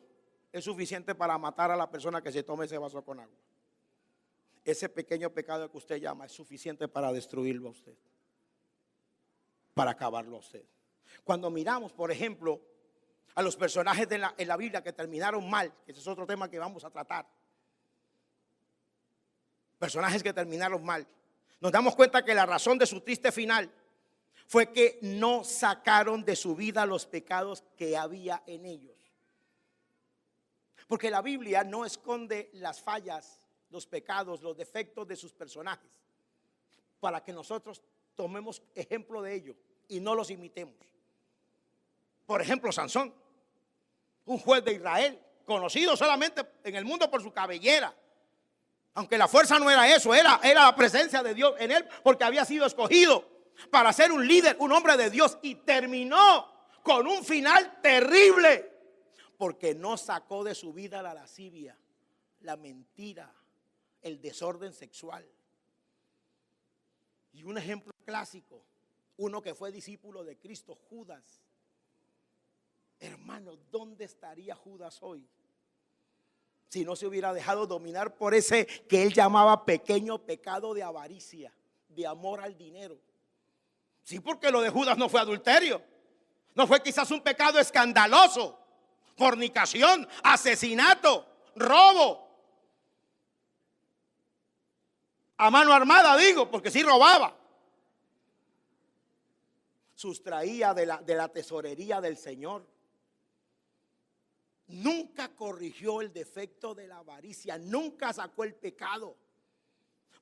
es suficiente para matar a la persona que se tome ese vaso con agua. Ese pequeño pecado que usted llama es suficiente para destruirlo a usted, para acabarlo a usted. Cuando miramos, por ejemplo, a los personajes en la Biblia que terminaron mal, que ese es otro tema que vamos a tratar. Personajes que terminaron mal. Nos damos cuenta que la razón de su triste final fue que no sacaron de su vida los pecados que había en ellos. Porque la Biblia no esconde las fallas, los pecados, los defectos de sus personajes, para que nosotros tomemos ejemplo de ellos y no los imitemos. Por ejemplo, Sansón, un juez de Israel, conocido solamente en el mundo por su cabellera. Aunque la fuerza no era eso, era la presencia de Dios en él, porque había sido escogido para ser un líder, un hombre de Dios, y terminó con un final terrible, porque no sacó de su vida la lascivia, la mentira, el desorden sexual. Y un ejemplo clásico, uno que fue discípulo de Cristo, Judas. Hermano, ¿dónde estaría Judas hoy si no se hubiera dejado dominar por ese que él llamaba pequeño pecado de avaricia, de amor al dinero? Sí, porque lo de Judas no fue adulterio, no fue quizás un pecado escandaloso, fornicación, asesinato, robo, a mano armada digo, porque sí robaba. Sustraía de la tesorería del Señor. Nunca corrigió el defecto de la avaricia, nunca sacó el pecado.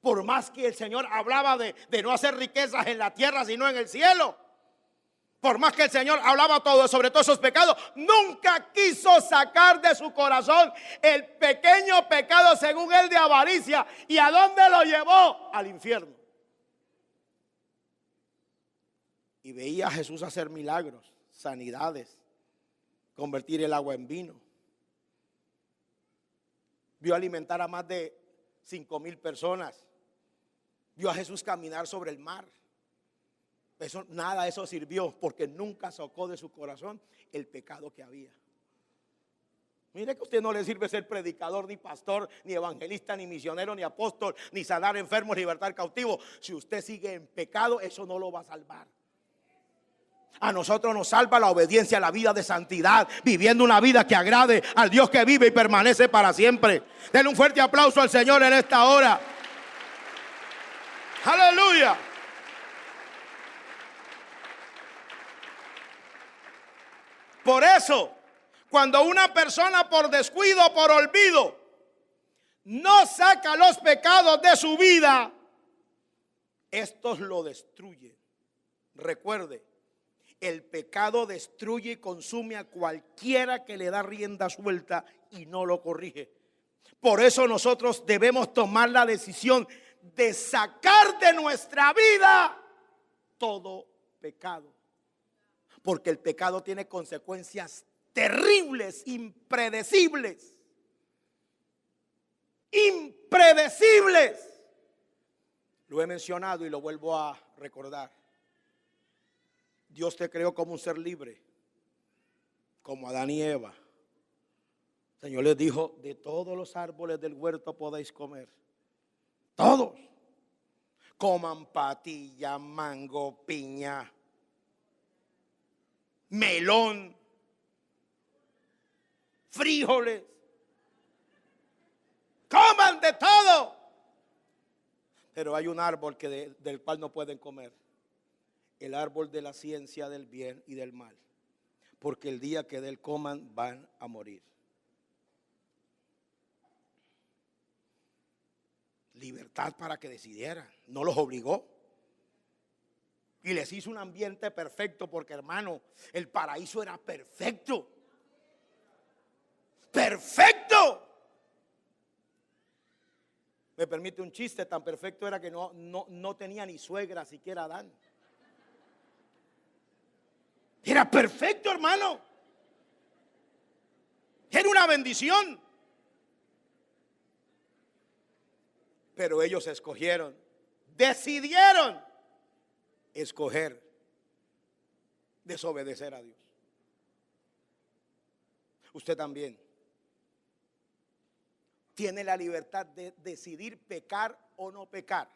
Por más que el Señor hablaba de no hacer riquezas en la tierra, sino en el cielo. Por más que el Señor hablaba sobre todos esos pecados, nunca quiso sacar de su corazón el pequeño pecado, según él, de avaricia. ¿Y a dónde lo llevó? Al infierno. Y veía a Jesús hacer milagros, sanidades, convertir el agua en vino. Vio alimentar a más de 5,000 personas. Vio a Jesús caminar sobre el mar. Nada de eso sirvió, porque nunca sacó de su corazón el pecado que había. Mire que a usted no le sirve ser predicador, ni pastor, ni evangelista, ni misionero, ni apóstol, ni sanar enfermos, libertar cautivos. Si usted sigue en pecado, eso no lo va a salvar. A nosotros nos salva la obediencia a la vida de santidad, viviendo una vida que agrade al Dios que vive y permanece para siempre. Denle un fuerte aplauso al Señor en esta hora. Aleluya. Por eso, cuando una persona por descuido, por olvido, no saca los pecados de su vida, estos lo destruyen. Recuerde, el pecado destruye y consume a cualquiera que le da rienda suelta y no lo corrige. Por eso nosotros debemos tomar la decisión de sacar de nuestra vida todo pecado. Porque el pecado tiene consecuencias terribles, impredecibles. Impredecibles. Lo he mencionado y lo vuelvo a recordar. Dios te creó como un ser libre, como Adán y Eva. El Señor les dijo: de todos los árboles del huerto podéis comer. Todos. Coman patilla, mango, piña, melón, frijoles. Coman de todo. Pero hay un árbol del cual no pueden comer. El árbol de la ciencia del bien y del mal, porque el día que de él coman van a morir. Libertad para que decidieran, no los obligó. Y les hizo un ambiente perfecto, porque hermano, el paraíso era perfecto. Perfecto. Me permite un chiste, tan perfecto era que no tenía ni suegra siquiera Adán. Era perfecto, hermano. Era una bendición. Pero ellos escogieron, decidieron escoger desobedecer a Dios. Usted también tiene la libertad de decidir pecar o no pecar.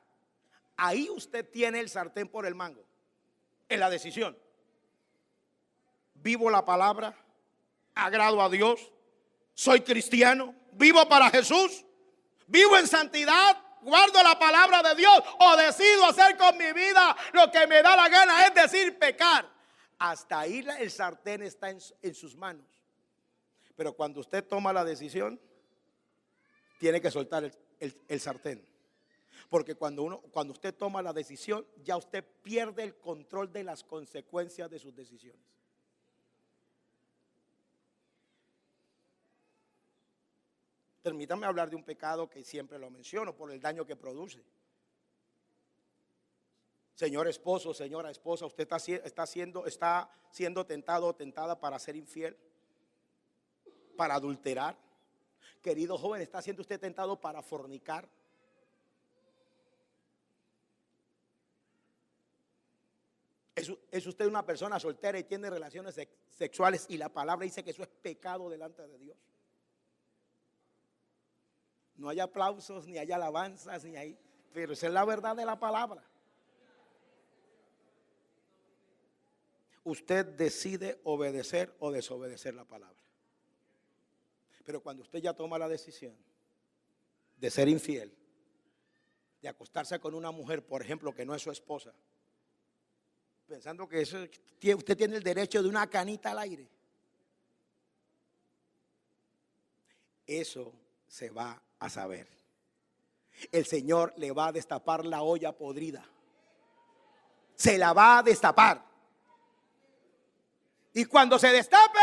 Ahí usted tiene el sartén por el mango, en la decisión. ¿Vivo la palabra agrado a Dios, soy cristiano, vivo para Jesús, vivo en santidad, guardo la palabra de Dios o decido hacer con mi vida lo que me da la gana, es decir, pecar. Hasta ahí el sartén está en sus manos. Pero cuando usted toma la decisión, tiene que soltar el sartén. Porque cuando usted toma la decisión, ya usted pierde el control de las consecuencias de sus decisiones. Permítame hablar de un pecado que siempre lo menciono por el daño que produce. Señor esposo, señora esposa, usted está siendo tentado o tentada para ser infiel, para adulterar. Querido joven, ¿está siendo usted tentado para fornicar? ¿Es usted una persona soltera y tiene relaciones sexuales y la palabra dice que eso es pecado delante de Dios? No hay aplausos, ni hay alabanzas, ni hay, pero esa es la verdad de la palabra. Usted decide obedecer o desobedecer la palabra. Pero cuando usted ya toma la decisión de ser infiel, de acostarse con una mujer, por ejemplo, que no es su esposa, pensando que usted tiene el derecho de una canita al aire, eso se va a saber. El Señor le va a destapar la olla podrida. Se la va a destapar. Y cuando se destape,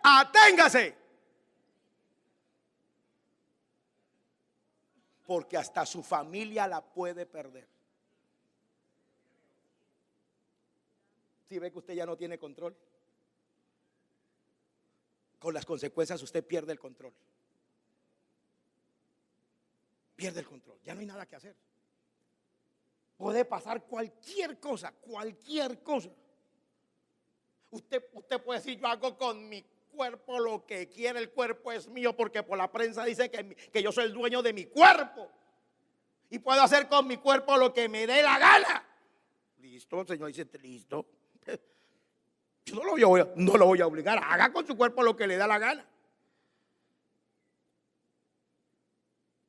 aténgase. Porque hasta su familia la puede perder. Si ve que usted ya no tiene control, con las consecuencias usted pierde el control. Pierde el control, ya no hay nada que hacer. Puede pasar cualquier cosa, cualquier cosa. Usted puede decir, yo hago con mi cuerpo lo que quiera, el cuerpo es mío, porque por la prensa dice que yo soy el dueño de mi cuerpo. Y puedo hacer con mi cuerpo lo que me dé la gana. Listo, el Señor dice, listo. Yo no lo voy a obligar, haga con su cuerpo lo que le da la gana.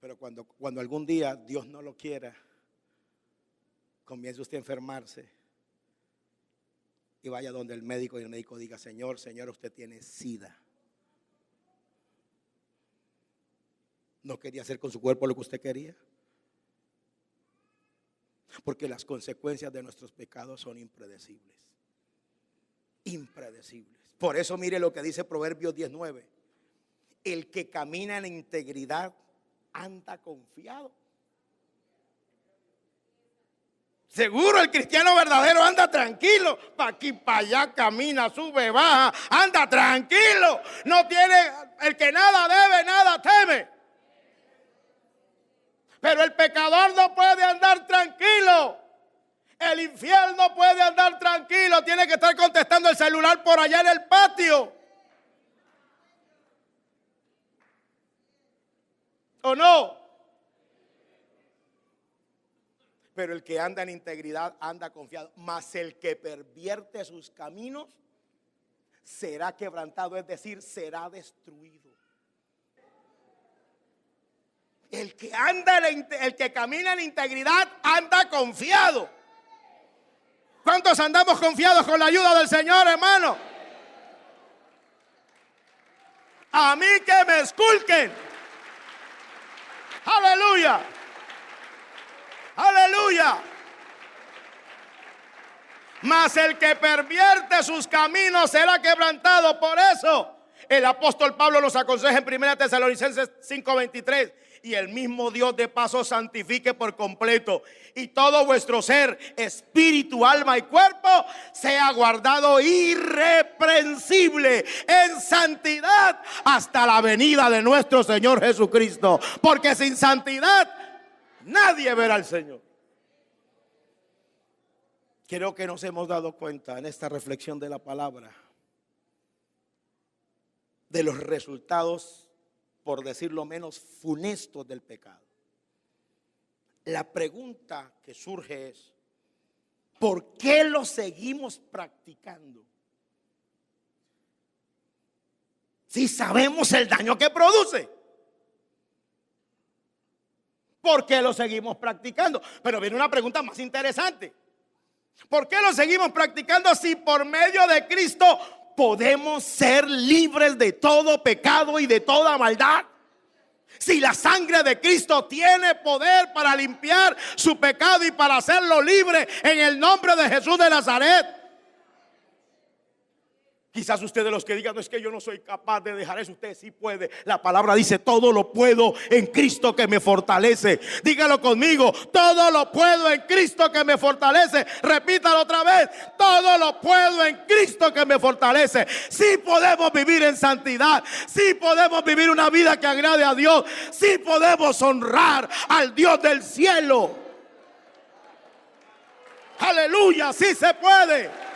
Pero cuando algún día Dios no lo quiera, comience usted a enfermarse y vaya donde el médico y el médico diga, Señor, usted tiene SIDA. ¿No quería hacer con su cuerpo lo que usted quería? Porque las consecuencias de nuestros pecados son impredecibles. Impredecibles. Por eso mire lo que dice Proverbios 19. El que camina en integridad anda confiado. Seguro el cristiano verdadero anda tranquilo, para aquí, para allá, camina, sube, baja, anda tranquilo. No tiene, el que nada debe, nada teme. Pero el pecador no puede andar tranquilo. El infiel no puede andar tranquilo, tiene que estar contestando el celular por allá en el patio. ¿O no? Pero el que anda en integridad anda confiado. Mas el que pervierte sus caminos será quebrantado, es decir, será destruido. El que camina en integridad anda confiado. ¿Cuántos andamos confiados con la ayuda del Señor, hermano? A mí que me esculquen. Aleluya. Aleluya. Mas el que pervierte sus caminos será quebrantado. Por eso el apóstol Pablo nos aconseja en 1 Tesalonicenses 5:23. Y el mismo Dios de paso santifique por completo, y todo vuestro ser, espíritu, alma y cuerpo sea guardado irreprensible en santidad hasta la venida de nuestro Señor Jesucristo. Porque sin santidad nadie verá al Señor. Creo que nos hemos dado cuenta en esta reflexión de la palabra de los resultados, por decirlo menos, funestos del pecado. La pregunta que surge es, ¿por qué lo seguimos practicando? Si sabemos el daño que produce. ¿Por qué lo seguimos practicando? Pero viene una pregunta más interesante. ¿Por qué lo seguimos practicando si por medio de Cristo podemos ser libres de todo pecado y de toda maldad? Si la sangre de Cristo tiene poder para limpiar su pecado y para hacerlo libre en el nombre de Jesús de Nazaret. Quizás usted de los que digan, no, es que yo no soy capaz de dejar eso. Usted sí puede. La palabra dice, todo lo puedo en Cristo que me fortalece. Dígalo conmigo, todo lo puedo en Cristo que me fortalece. Repítalo otra vez, todo lo puedo en Cristo que me fortalece. Sí podemos vivir en santidad. Sí podemos vivir una vida que agrade a Dios. Sí podemos honrar al Dios del cielo. Aleluya, sí se puede.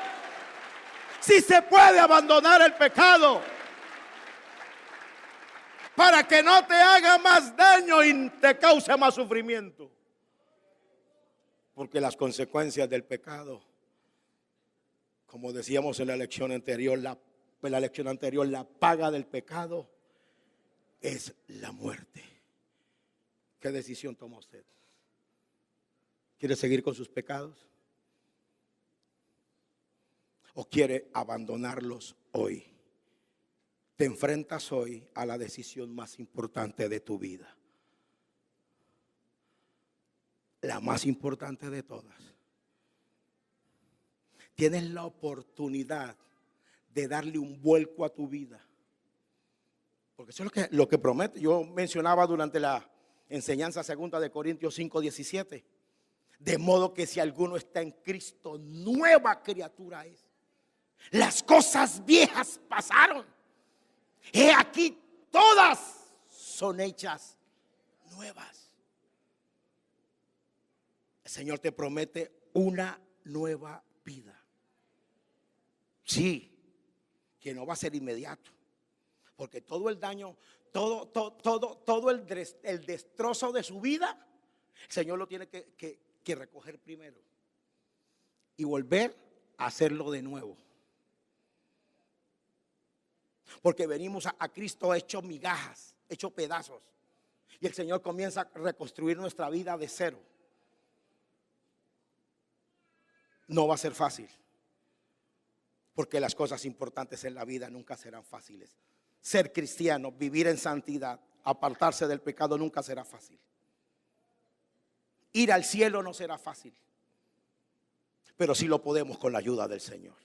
Si se puede abandonar el pecado para que no te haga más daño y te cause más sufrimiento. Porque las consecuencias del pecado, como decíamos en la lección anterior, la paga del pecado es la muerte. ¿Qué decisión toma usted? ¿Quiere seguir con sus pecados? ¿O quiere abandonarlos hoy? Te enfrentas hoy a la decisión más importante de tu vida. La más importante de todas. Tienes la oportunidad de darle un vuelco a tu vida. Porque eso es lo que promete. Yo mencionaba durante la enseñanza segunda de Corintios 5:17. De modo que si alguno está en Cristo, nueva criatura es. Las cosas viejas pasaron. He aquí todas son hechas nuevas. El Señor te promete una nueva vida. Sí, que no va a ser inmediato. Porque todo el daño, todo el destrozo de su vida, el Señor lo tiene que recoger primero. Y volver a hacerlo de nuevo. Porque venimos a Cristo hecho migajas, hecho pedazos. Y el Señor comienza a reconstruir nuestra vida de cero. No va a ser fácil. Porque las cosas importantes en la vida nunca serán fáciles. Ser cristiano, vivir en santidad, apartarse del pecado nunca será fácil. Ir al cielo no será fácil. Pero sí lo podemos con la ayuda del Señor.